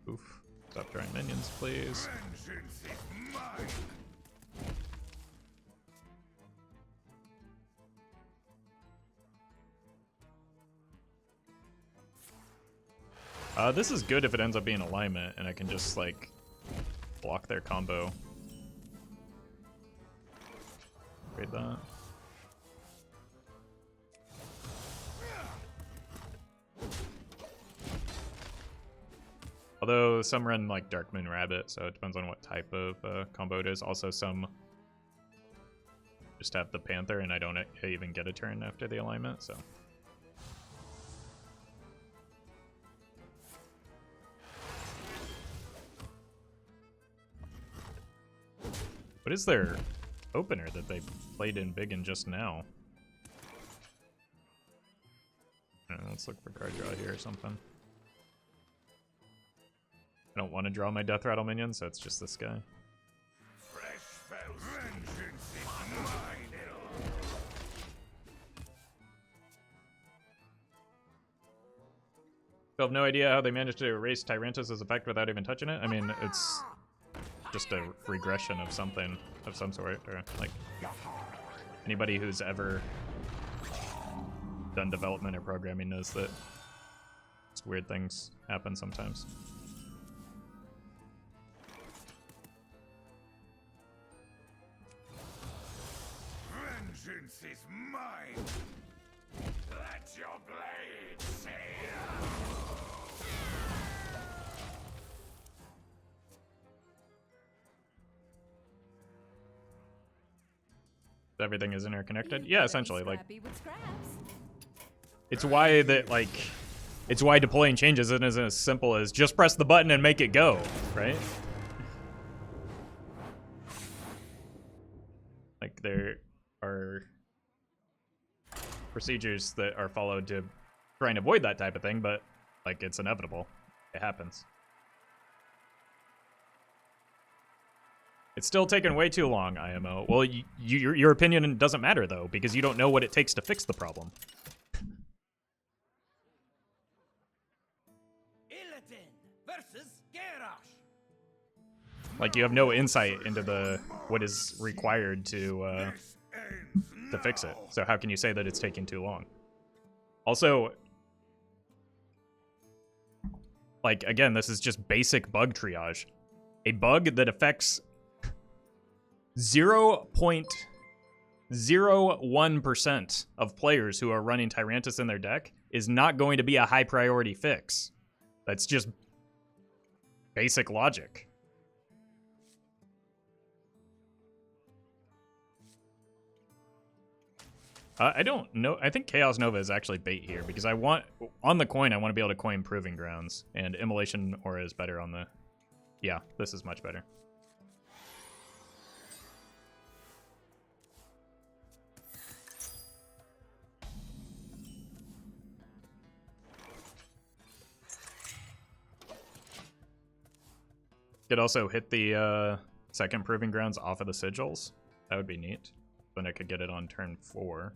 A: Oof. Stop drawing minions, please.
C: Vengeance is mine.
A: This is good if it ends up being alignment, and I can just, like, block their combo. Trade that. Although some run like Dark Moon Rabbit, so it depends on what type of combo it is. Also some just have the Panther and I don't even get a turn after the alignment, so. What is their opener that they played in big and just now? I don't know, let's look for card draw here or something. I don't want to draw my Death Rattle minion, so it's just this guy.
C: Fresh Fel Vengeance is mine.
A: I have no idea how they managed to erase Tyrantus' effect without even touching it. I mean, it's just a regression of something of some sort, or like anybody who's ever done development or programming knows that weird things happen sometimes.
C: Vengeance is mine. Let your blade sail.
A: Everything is interconnected. Yeah, essentially, like
F: Scrappy with scraps.
A: it's why that like it's why deploying changes isn't as simple as just press the button and make it go, right? Like there are procedures that are followed to try and avoid that type of thing, but like it's inevitable. It happens. It's still taking way too long, IMO. Well, your opinion doesn't matter, though, because you don't know what it takes to fix the problem.
D: Illidan versus Garrosh.
A: Like, you have no insight into what is required to fix it. So how can you say that it's taking too long? Also, like, again, this is just basic bug triage. A bug that affects 0.01% of players who are running Tyrantus in their deck is not going to be a high priority fix. That's just basic logic. I don't know. I think Chaos Nova is actually bait here because I want, on the coin, I want to be able to coin Proving Grounds, and Immolation Aura is better on the... Yeah, this is much better. Could also hit the second Proving Grounds off of the Sigils. That would be neat. Then I could get it on turn 4.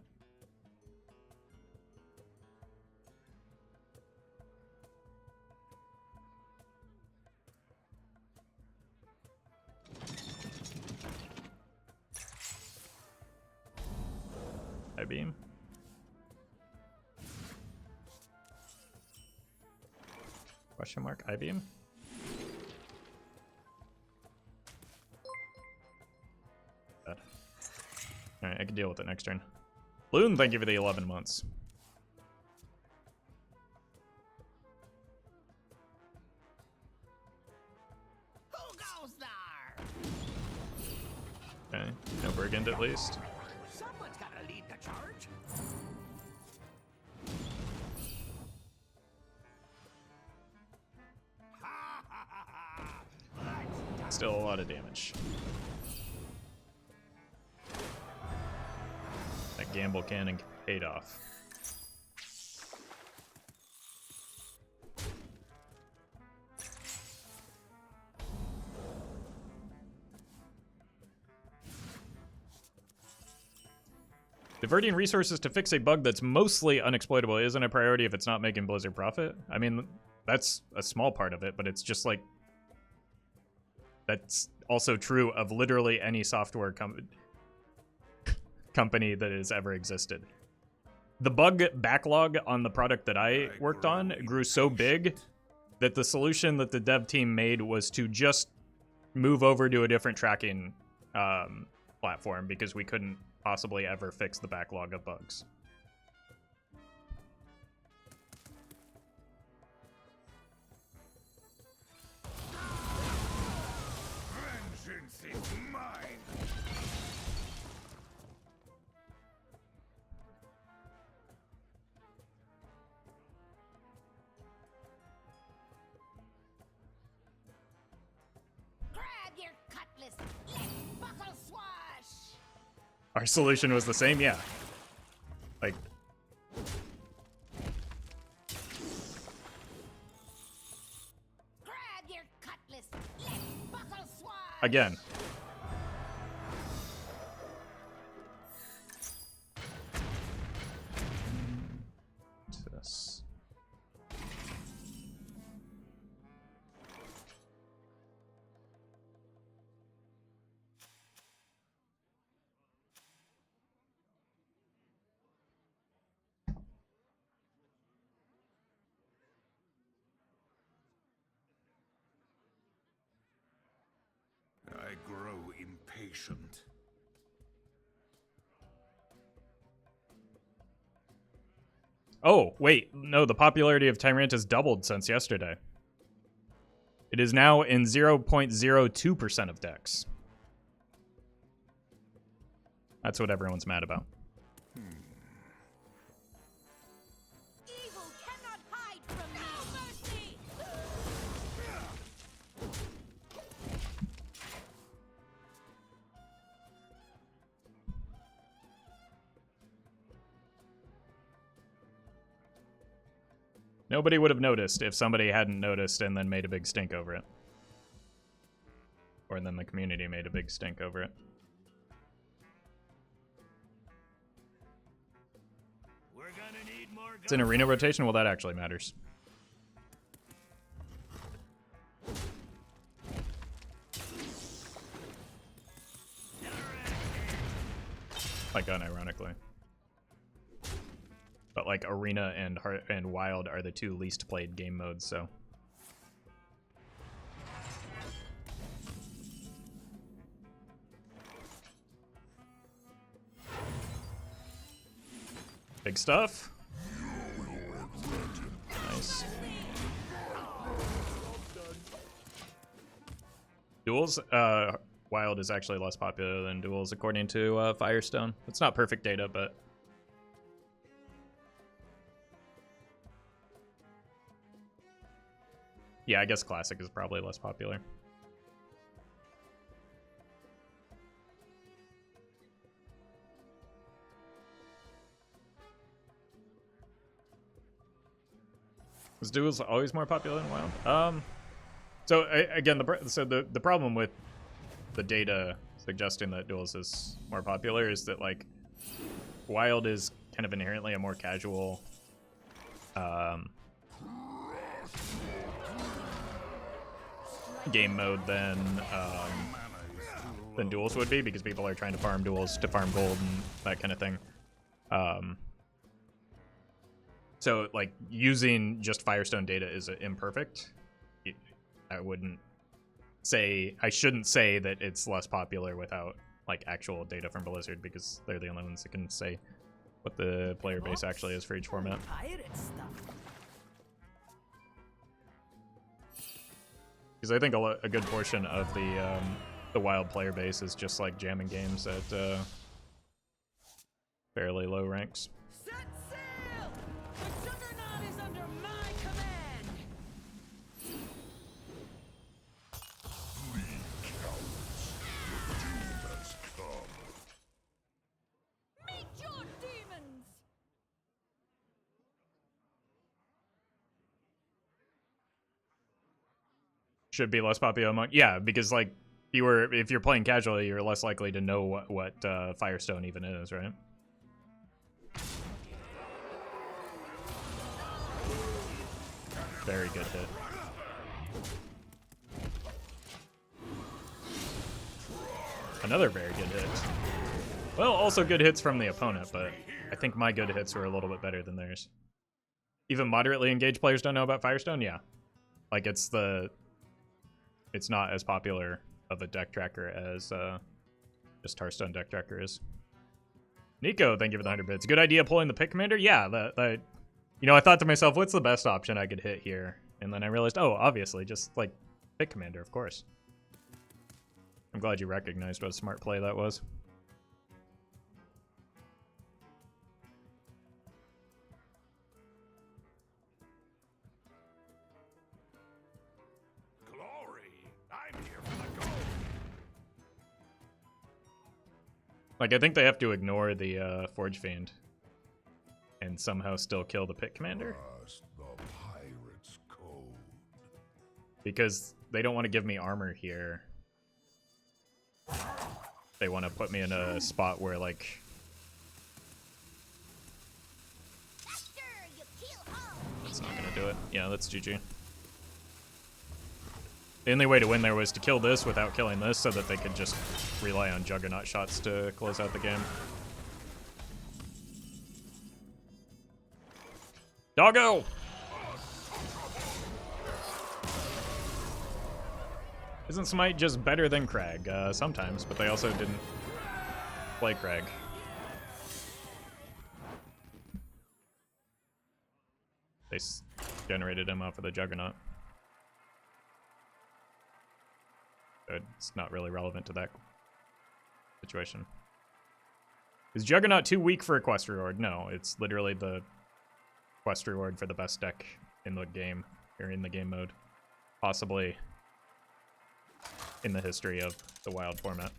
A: I-beam. Question mark, I-beam. Alright, I can deal with it next turn. Loon, thank you for the 11 months.
D: Who goes there?
A: Okay, no Brigand at least.
D: Someone's gotta lead the charge.
A: Still a lot of damage. That gamble cannon paid off. Diverting resources to fix a bug that's mostly unexploitable isn't a priority if it's not making Blizzard profit. I mean, that's a small part of it, but it's just like... That's also true of literally any software company that has ever existed. The bug backlog on the product that I worked on grew so big that the solution that the dev team made was to just move over to a different tracking platform because we couldn't possibly ever fix the backlog of bugs.
C: Vengeance is mine.
D: Grab your cutlass. Let's buckle swash.
A: Our solution was the same, yeah. Like,
D: Grab your cutlass. Let's buckle swash.
A: again. This.
C: I grow impatient.
A: Oh, wait. No, the popularity of Tyrant has doubled since yesterday. It is now in 0.02% of decks. That's what everyone's mad about.
F: Evil cannot hide from me. No mercy.
A: Nobody would have noticed if somebody hadn't noticed and then made a big stink over it. Or then the community made a big stink over it.
D: We're gonna need more
A: It's an arena rotation? Well, that actually matters. Like, unironically. But like Arena and Wild are the two least played game modes, so. Big stuff. Nice. Duels, Wild is actually less popular than Duels according to Firestone. It's not perfect data, but yeah, I guess Classic is probably less popular. Was Duels always more popular than Wild? So again, the problem with the data suggesting that duels is more popular is that like Wild is kind of inherently a more casual game mode than duels would be, because people are trying to farm duels to farm gold and that kind of thing. So like using just Firestone data is imperfect. I shouldn't say that it's less popular without like actual data from Blizzard, because they're the only ones that can say what the player base actually is for each format.
D: Pirate stuff.
A: Because I think a good portion of the Wild player base is just like jamming games at fairly low ranks.
F: Set sail! The Juggernaut is under my command! Meet your demons!
A: Should be less popular among, yeah, because like if you're playing casually, you're less likely to know what Firestone even is, right? Very good hit. Another very good hit. Well, also good hits from the opponent, but I think my good hits were a little bit better than theirs. Even moderately engaged players don't know about Firestone? Yeah. Like, it's not as popular of a deck tracker as just Hearthstone deck tracker is. Nico, thank you for the 100 bits. Good idea pulling the Pit Commander? Yeah, that you know, I thought to myself, what's the best option I could hit here? And then I realized, oh, obviously, just like Pit Commander, of course. I'm glad you recognized what a smart play that was.
C: Glory! I'm here for the gold!
A: Like, I think they have to ignore the Forgefiend and somehow still kill the Pit Commander.
B: The pirate's code.
A: Because they don't want to give me armor here. They want to put me in a spot where, like... That's not going to do it. Yeah, that's GG. The only way to win there was to kill this without killing this, so that they could just rely on Juggernaut shots to close out the game. Doggo! Isn't Smite just better than Crag? Sometimes, but they also didn't play Crag. They generated him off of the Juggernaut. So it's not really relevant to that situation. Is Juggernaut too weak for a quest reward? No, it's literally the quest reward for the best deck in the game, or in the game mode. Possibly in the history of the Wild format.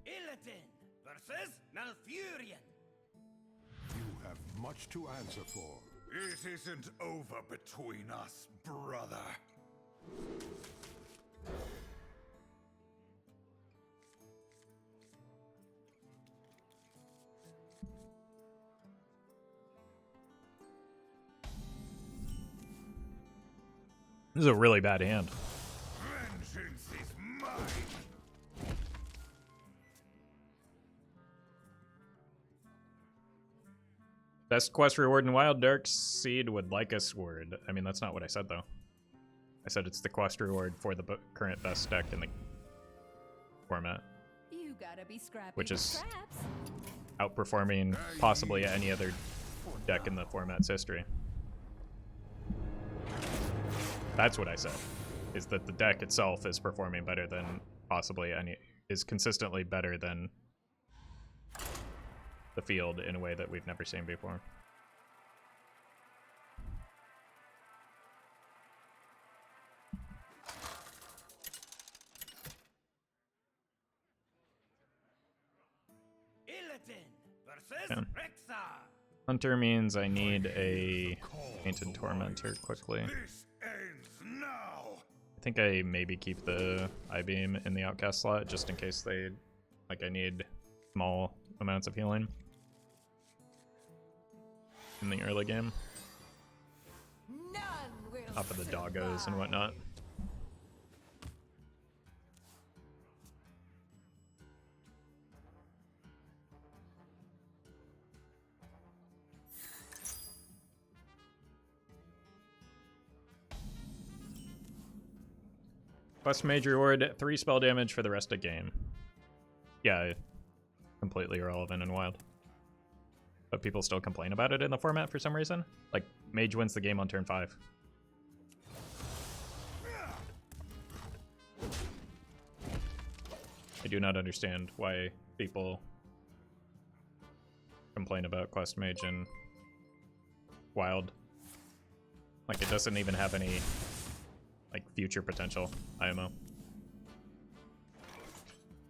D: Illidan versus Malfurion.
B: You have much to answer for.
C: It isn't over between us, brother.
A: This is a really bad hand.
C: Vengeance is mine.
A: Best quest reward in Wild, Dark Seed would like a sword. I mean, that's not what I said, though. I said it's the quest reward for the current best deck in the format.
F: You gotta be scrappy
A: Which
F: with
A: is
F: scraps.
A: outperforming possibly any other deck in the format's history. That's what I said, is that the deck itself is performing better than possibly is consistently better than the field in a way that we've never seen before.
D: Illidan versus
A: Yeah.
D: Rexxar.
A: Hunter means I need a Tainted Tormenter quickly.
C: This ends now.
A: I think I maybe keep the I-Beam in the Outcast slot just in case they, like, I need small amounts of healing in the early game.
F: None will
A: Top of the doggos and whatnot. Quest Mage reward 3 spell damage for the rest of game. Yeah, completely irrelevant in Wild. But people still complain about it in the format for some reason. Like, Mage wins the game on turn 5. I do not understand why people complain about Quest Mage in Wild. Like, it doesn't even have any, like, future potential, IMO.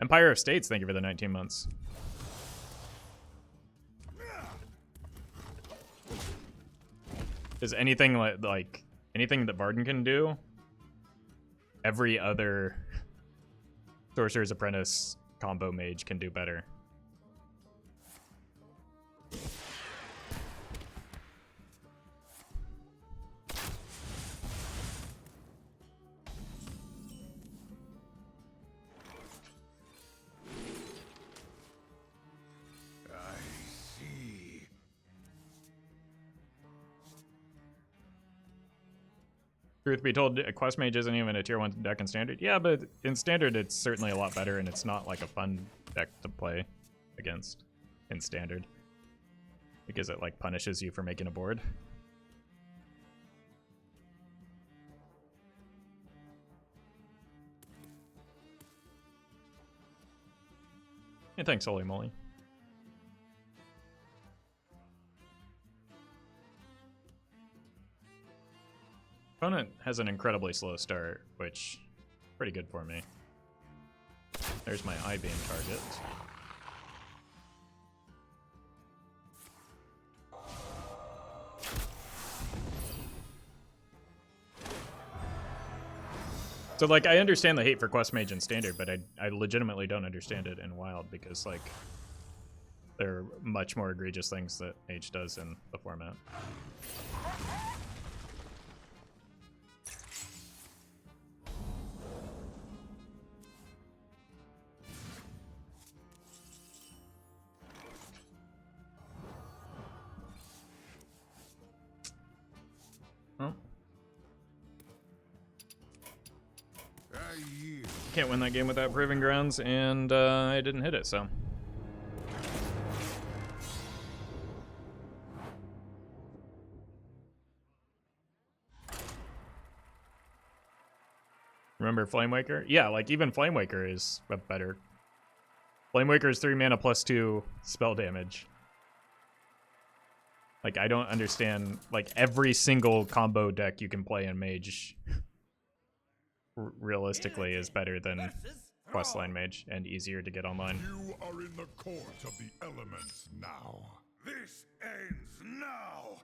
A: Empire of States, thank you for the 19 months. Is anything like anything that Varden can do, every other Sorcerer's Apprentice combo mage can do better. Truth be told, Quest Mage isn't even a tier 1 deck in Standard. Yeah, but in Standard it's certainly a lot better, and it's not like a fun deck to play against in Standard. Because it like punishes you for making a board. Hey, thanks, Holy Moly. Opponent has an incredibly slow start, which is pretty good for me. There's my I-Beam target. So, like, I understand the hate for Quest Mage in Standard, but I legitimately don't understand it in Wild, because, like, there are much more egregious things that Mage does in the format. Can't win that game without Proving Grounds, and I didn't hit it, so. Remember Flamewaker? Yeah, like even Flamewaker is better. Flamewaker is 3 mana plus 2 spell damage. Like, I don't understand, like, every single combo deck you can play in Mage realistically is better than Questline Mage and easier to get online.
B: You are in the court of the elements now.
C: This ends now.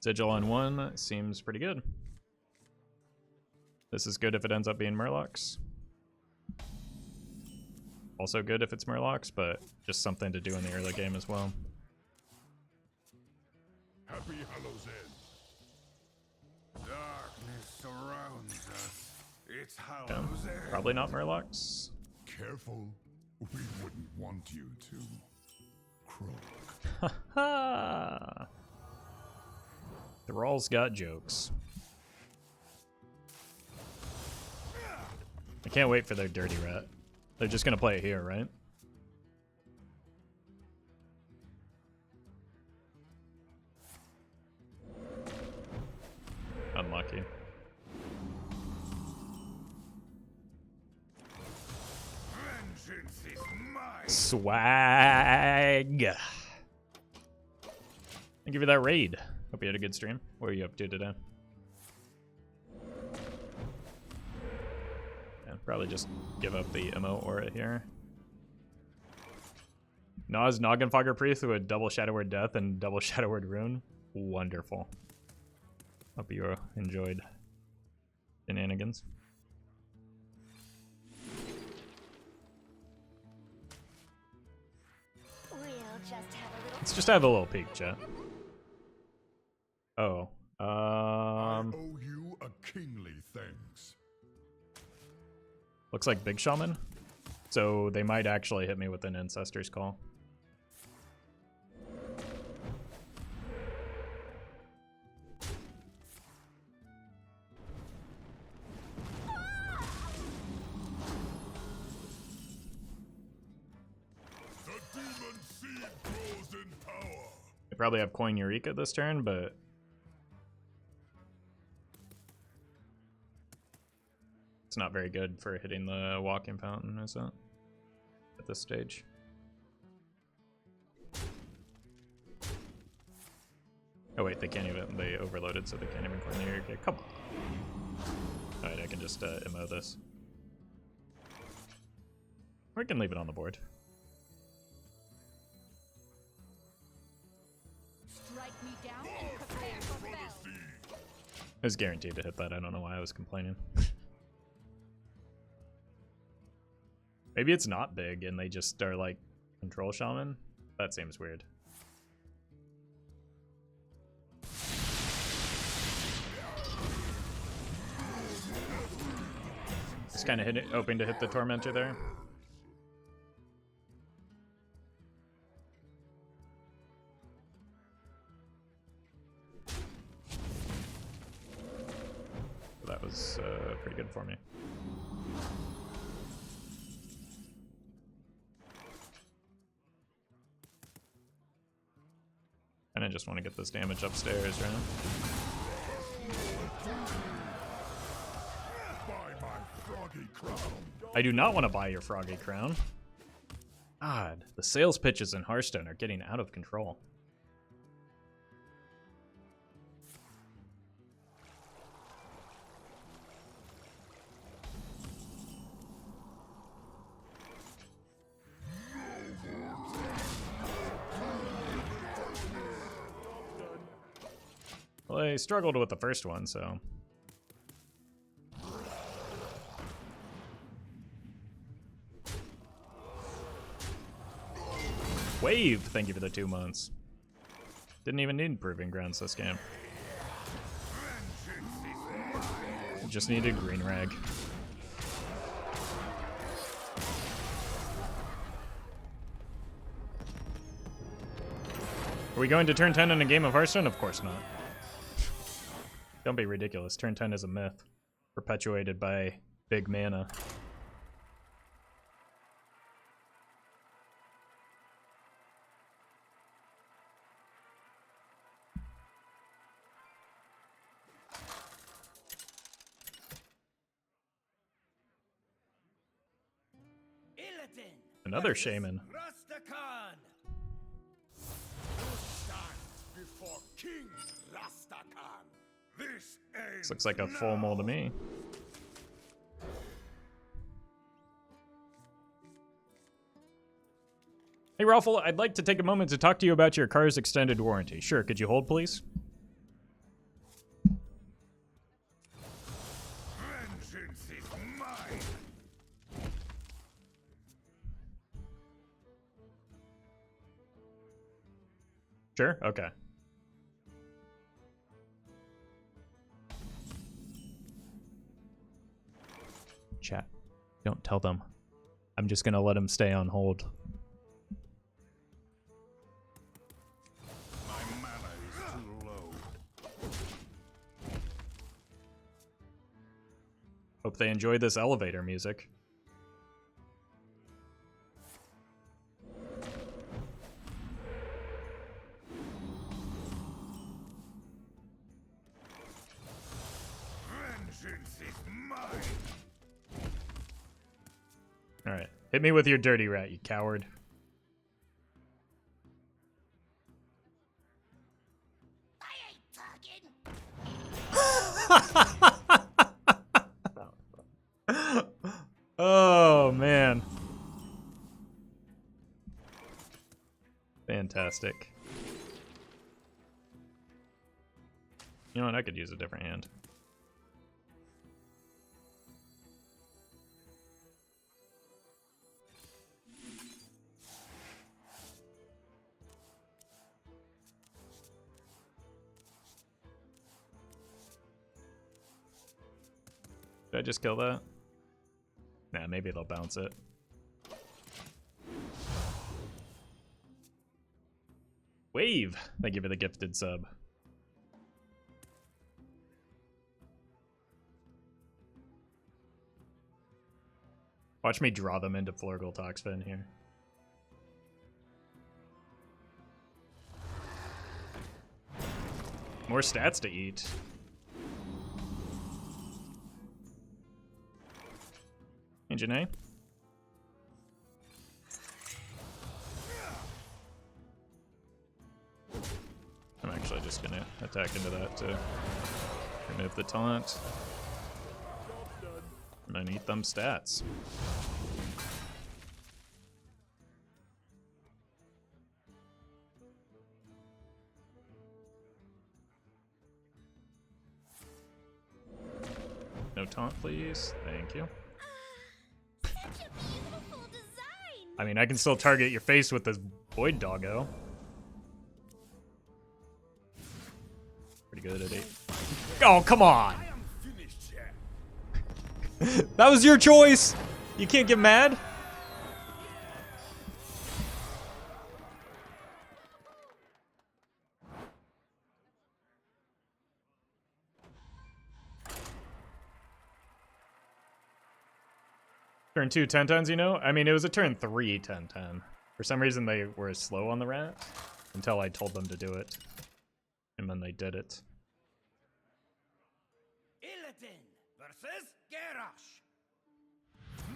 A: Sigil on 1 seems pretty good. This is good if it ends up being Murlocs. Also good if it's Murlocs, but just something to do in the early game as well.
B: Happy Hallows End.
C: Darkness surrounds us. It's
A: Yeah,
C: Hallows End.
A: probably not Murlocs.
B: Careful. We wouldn't want you to croak.
A: Ha! Thrall's got jokes. I can't wait for their Dirty Rat. They're just gonna play it here, right? Unlucky.
C: Vengeance is mine.
A: Swag! Thank you for that raid. Hope you had a good stream. What are you up to today? Yeah, probably just give up the Immo Aura here. Nas Noggenfogger Priest with double Shadow Word Death and double Shadow Word Rune. Wonderful. Hope you enjoyed shenanigans. Let's just have a little peek, chat. Oh.
B: I owe you a kingly thanks.
A: Looks like Big Shaman. So they might actually hit me with an Ancestor's Call.
B: The demon seed grows in power.
A: They probably have Coin Eureka this turn, but it's not very good for hitting the Walking Fountain, is it? At this stage. Oh wait, they can't even, they overloaded, so they can't even Coin Eureka. Come on. Alright, I can just immo this. Or I can leave it on the board.
F: Strike me down and prepare for Fel.
A: I was guaranteed to hit that. I don't know why I was complaining. Maybe it's not big and they just are like control shaman. That seems weird. Just kind of hoping to hit the Tormentor there. That was pretty good for me. And I just want to get this damage upstairs, right?
B: Buy my froggy crown.
A: I do not want to buy your Froggy Crown. God, the sales pitches in Hearthstone are getting out of control. Well, I struggled with the first one, so. Wave, thank you for the 2 months. Didn't even need Proving Grounds this game. Just needed Green Rag. Are we going to turn 10 in a game of Hearthstone? Of course not. Don't be ridiculous. Turn 10 is a myth. Perpetuated by big mana.
D: Illidan.
A: Another Shaman.
D: Rastakan.
B: You stand before King Rastakan. This ends
A: This looks like a full mold to me. Hey Roffle, I'd like to take a moment to talk to you about your car's extended warranty. Sure, could you hold, please?
B: vengeance is mine.
A: Sure? Okay. Chat, don't tell them. I'm just gonna let them stay on hold.
B: My mana is too low.
A: Hope they enjoy this elevator music.
B: Vengeance is mine.
A: Alright. Hit me with your dirty rat, you coward. Oh, man. Fantastic. You know what? I could use a different hand. Did I just kill that? Nah, maybe they'll bounce it. Wave! Thank you for the gifted sub. Watch me draw them into Flurgle Toxfin here. More stats to eat. Hey, Janae. I'm actually just gonna attack into that to remove the taunt. And then eat them stats. No taunt, please. Thank you.
F: Such a beautiful design.
A: I mean, I can still target your face with this Void Doggo. Pretty good at 8. Oh, come on! That was your choice! You can't get mad? Turn 2 10-10s, you know? I mean, it was a turn 3 10-10. For some reason, they were slow on the rat until I told them to do it. And then they did it.
D: Illidan versus Garrosh.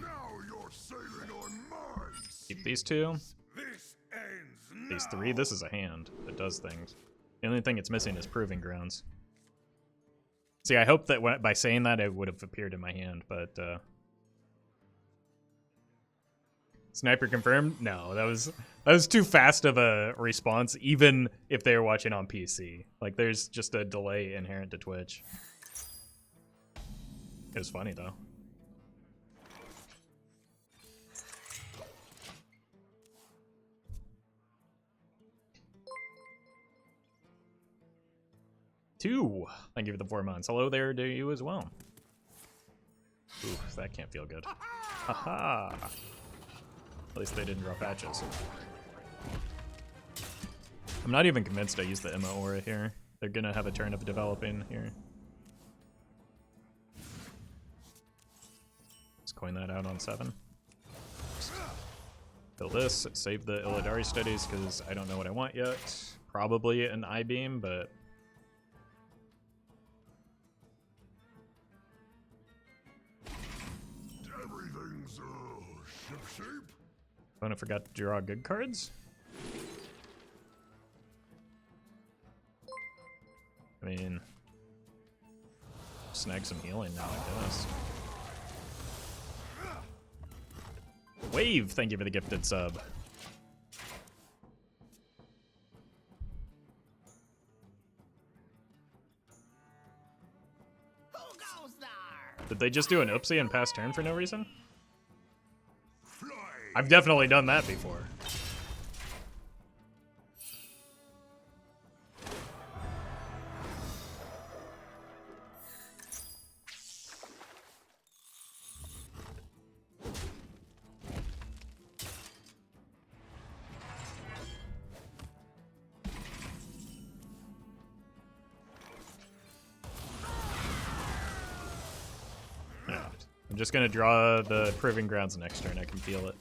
B: Now you're sailing on my
A: Keep these 2.
B: This ends now.
A: These 3. This is a hand that does things. The only thing it's missing is Proving Grounds. See, I hope that by saying that, it would have appeared in my hand, but... Sniper confirmed? No, that was too fast of a response, even if they were watching on PC. Like, there's just a delay inherent to Twitch. It was funny, though. Two. Thank you for the 4 months. Hello there to you as well. Ooh, that can't feel good. Haha. At least they didn't drop patches. I'm not even convinced I used the Immolation Aura here. They're gonna have a turn of developing here. Let's coin that out on 7. Fill this, save the Illidari Studies because I don't know what I want yet. Probably an I-beam, but...
B: Everything's shipshape.
A: I forgot to draw good cards? I mean... Snag some healing now, I guess. Wave! Thank you for the gifted sub.
D: Who goes there?
A: Did they just do an oopsie and pass turn for no reason?
B: Fly.
A: I've definitely done that before. I'm just gonna draw the Proving Grounds next turn. I can feel it.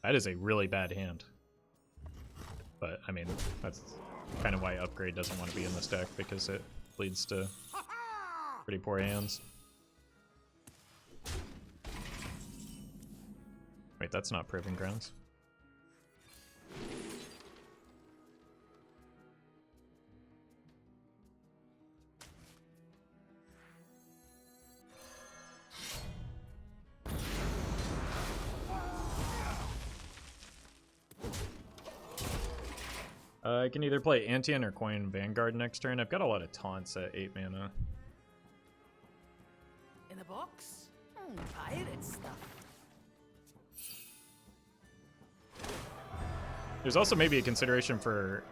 A: That is a really bad hand. But, I mean, that's kind of why Upgrade doesn't want to be in this deck, because it leads to pretty poor hands. Wait, that's not Proving Grounds. I can either play Antaen or coin Vanguard next turn. I've got a lot of taunts at 8 mana.
D: In a box? Pirate stuff.
A: There's also maybe a consideration for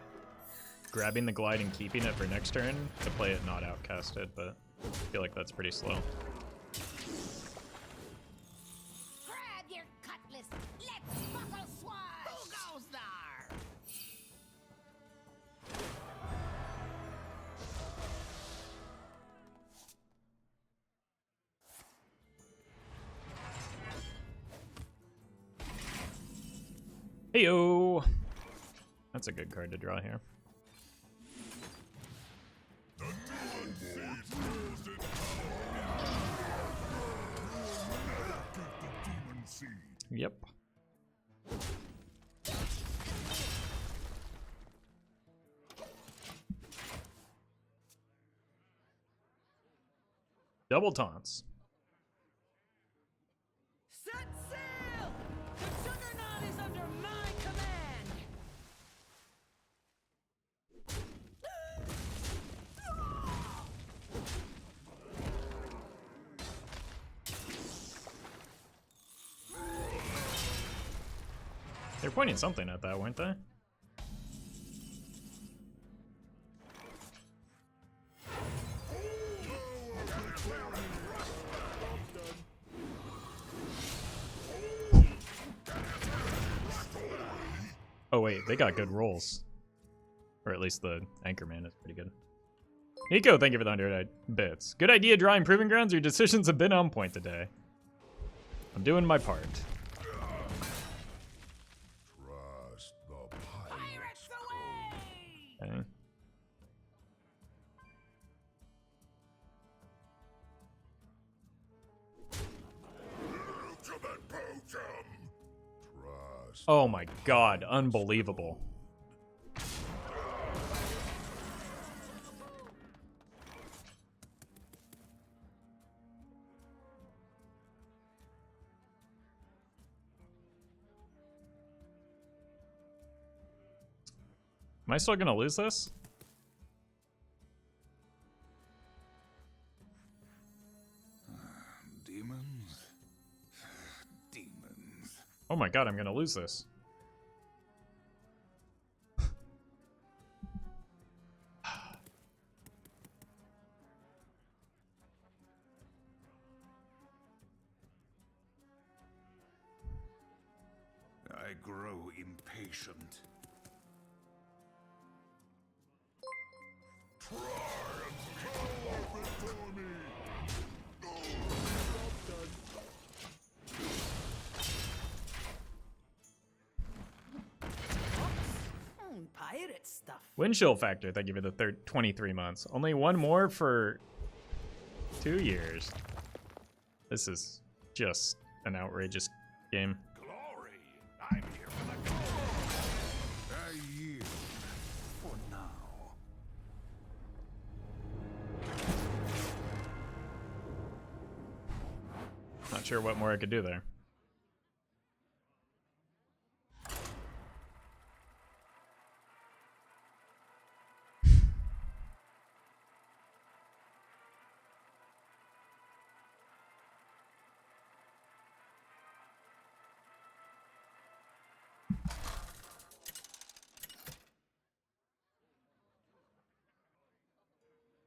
A: grabbing the glide and keeping it for next turn to play it not outcasted, but I feel like that's pretty slow.
F: Grab your cutlass. Let's buckle swash.
D: Who goes there?
A: Heyo! That's a good card to draw here. Yep. Double taunts.
D: Set sail! The Juggernaut is under my command!
A: They're pointing something at that, weren't they? Oh wait, they got good rolls. Or at least the Anchorman is pretty good. Nico, thank you for the 100 bits. Good idea drawing Proving Grounds. Your decisions have been on point today. I'm doing my part.
B: Trust the
D: Pirates away!
A: Okay.
B: ultimate potion. Trust.
A: Oh my god, unbelievable. Am I still gonna lose this?
B: Demons. Demons.
A: Oh my god, I'm gonna lose this.
B: I grow impatient. Try and come up before me.
D: Pirate stuff.
A: Windchill factor, thank you for the 23 months. Only one more for 2 years. This is just an outrageous game.
C: Glory! I'm here for the gold!
B: I yield for now.
A: Not sure what more I could do there.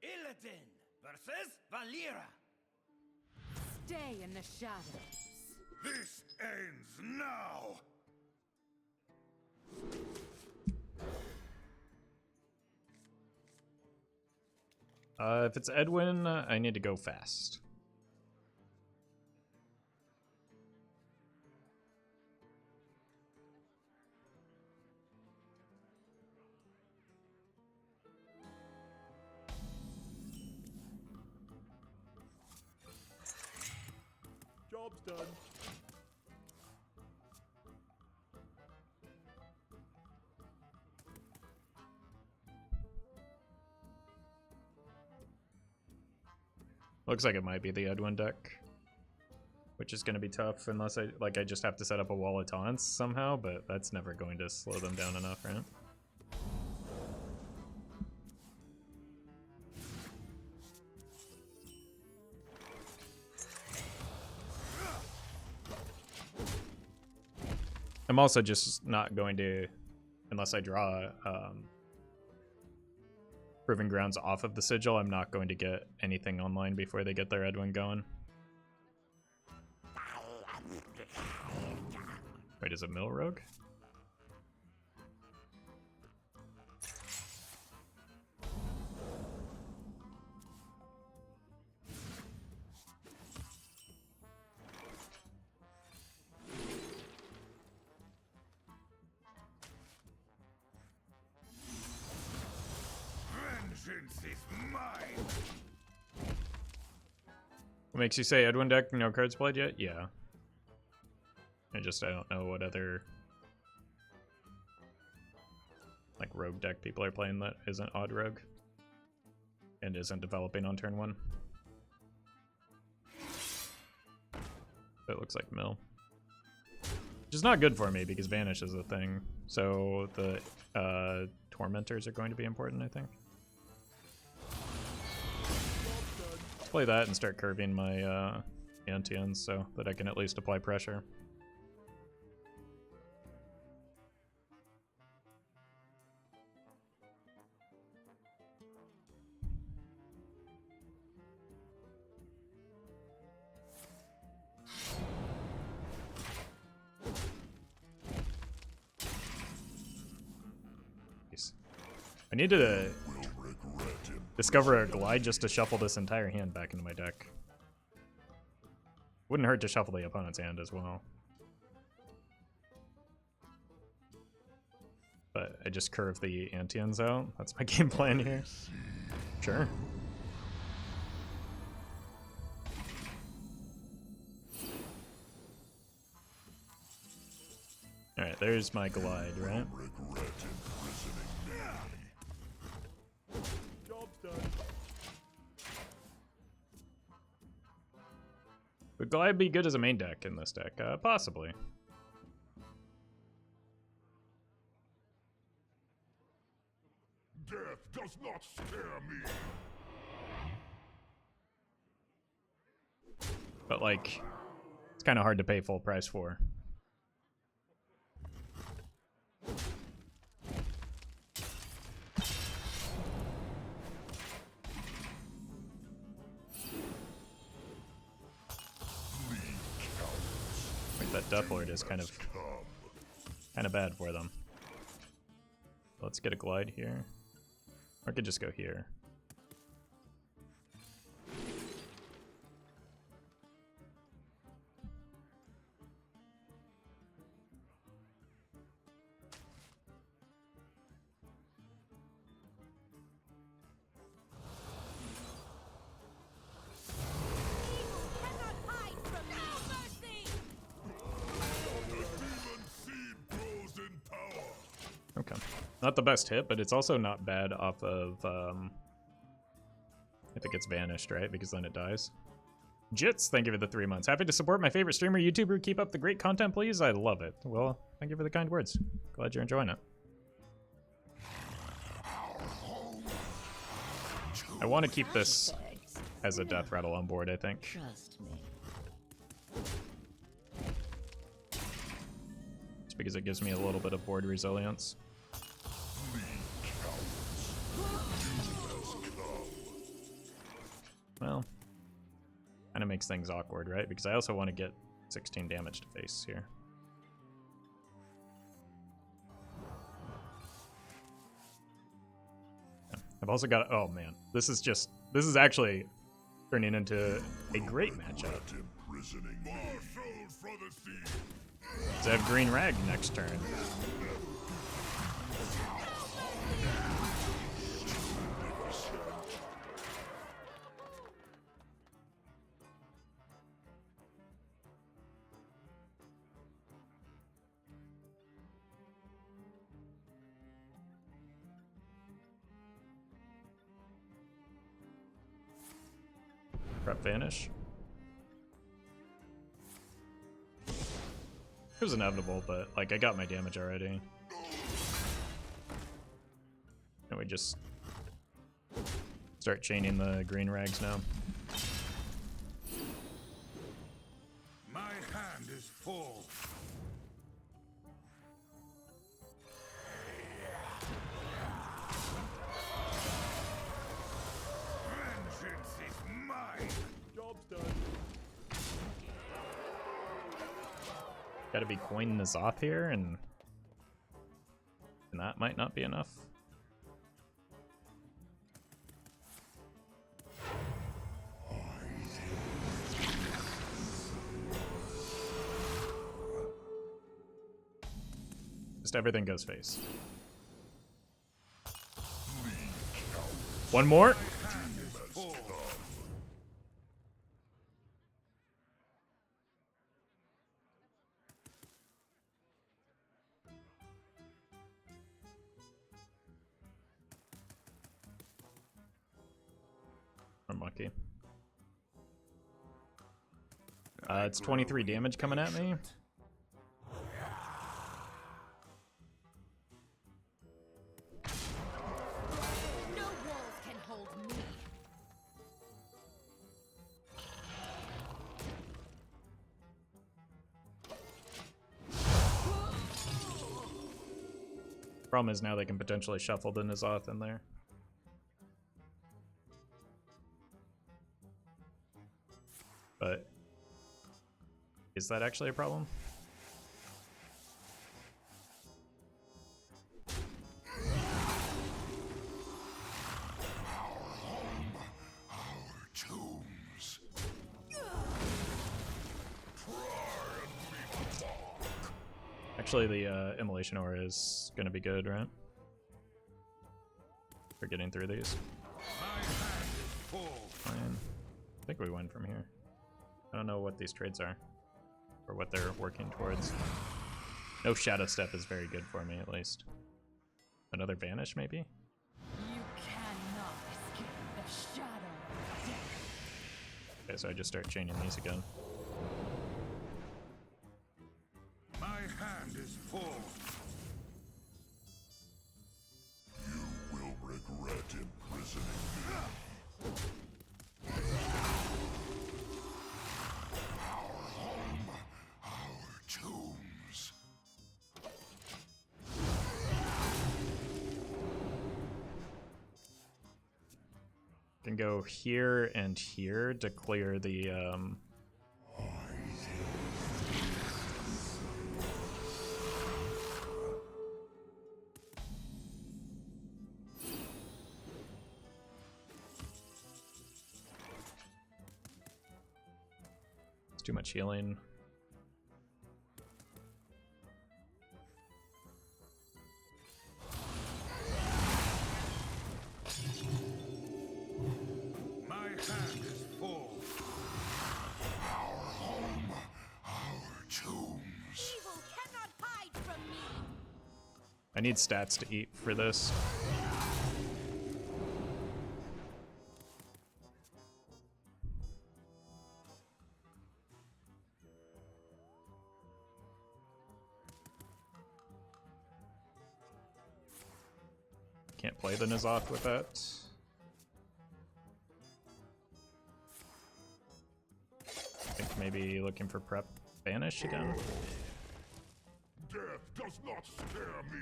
D: Illidan versus Valera.
F: Stay in the shadows.
B: This ends now.
A: If it's Edwin, I need to go fast.
G: Job's done.
A: Looks like it might be the Edwin deck, which is going to be tough unless I just have to set up a wall of taunts somehow, but that's never going to slow them down enough, right? I'm also just not going to, unless I draw Proving Grounds off of the Sigil, I'm not going to get anything online before they get their Edwin going. Wait, is it Mill Rogue?
C: Vengeance is mine.
A: What makes you say Edwin deck, no cards played yet? Yeah. I don't know what other like rogue deck people are playing that isn't Odd Rogue and isn't developing on turn 1. It looks like Mill. Which is not good for me because Vanish is a thing. So the Tormentors are going to be important, I think. Let's play that and start curving my Antaens so that I can at least apply pressure. I need to discover a glide just to shuffle this entire hand back into my deck. Wouldn't hurt to shuffle the opponent's hand as well. But I just curve the Antaens out. That's my game plan here. Sure. Alright, there's my glide, right?
G: Job's done.
A: Would glide be good as a main deck in this deck? Possibly.
B: Death does not scare me.
A: But like, it's kind of hard to pay full price for. That Death Lord is kind of bad for them. Let's get a glide here. Or I could just go here. Okay. Not the best hit, but it's also not bad off of, if it gets vanished, right? Because then it dies. Jits, thank you for the 3 months. Happy to support my favorite streamer, YouTuber. Keep up the great content, please. I love it. Well, thank you for the kind words. Glad you're enjoying it. I want to keep this as a death rattle on board, I think.
D: Trust me.
A: Just because it gives me a little bit of board resilience. Well, kind of makes things awkward, right? Because I also want to get 16 damage to face here. Yeah. I've also got, oh man, this is actually turning into a great matchup. So I have Green Rag next turn. Prep Vanish. It was inevitable, but like I got my damage already. And we just start chaining the green rags now.
C: My hand is full.
A: Gotta be coin N'Zoth here, and that might not be enough. Just everything goes face. One more. Unlucky. It's 23 damage coming at me.
F: No walls can hold me.
A: Problem is now they can potentially shuffle the N'Zoth in there. But is that actually a problem?
B: Our tombs.
A: Actually, the Immolation Aura is going to be good, right? For getting through these. Fine. I think we win from here. I don't know what these trades are, or what they're working towards. No Shadow Step is very good for me, at least. Another Vanish, maybe?
F: You cannot escape the shadow of death.
A: Okay, so I just start chaining these again.
C: My hand is full.
B: You will regret imprisoning me. Our home, our tombs.
A: Can go here and here to clear the it's too much healing.
C: My hand is full.
B: Our home, our tombs.
F: Evil cannot hide from me.
A: I need stats to eat for this. Can't play the N'Zoth with that. I think maybe looking for prep Banish again.
B: Death does not scare me.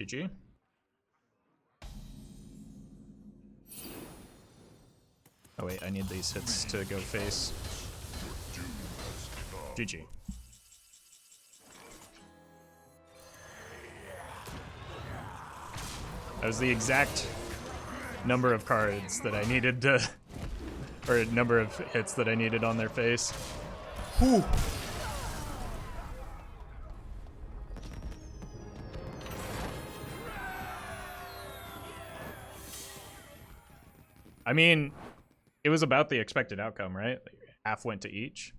A: GG. Oh wait, I need these hits to go face. GG. That was the exact number of cards that I needed to, or number of hits that I needed on their face. Whew. I mean, it was about the expected outcome, right? Half went to each.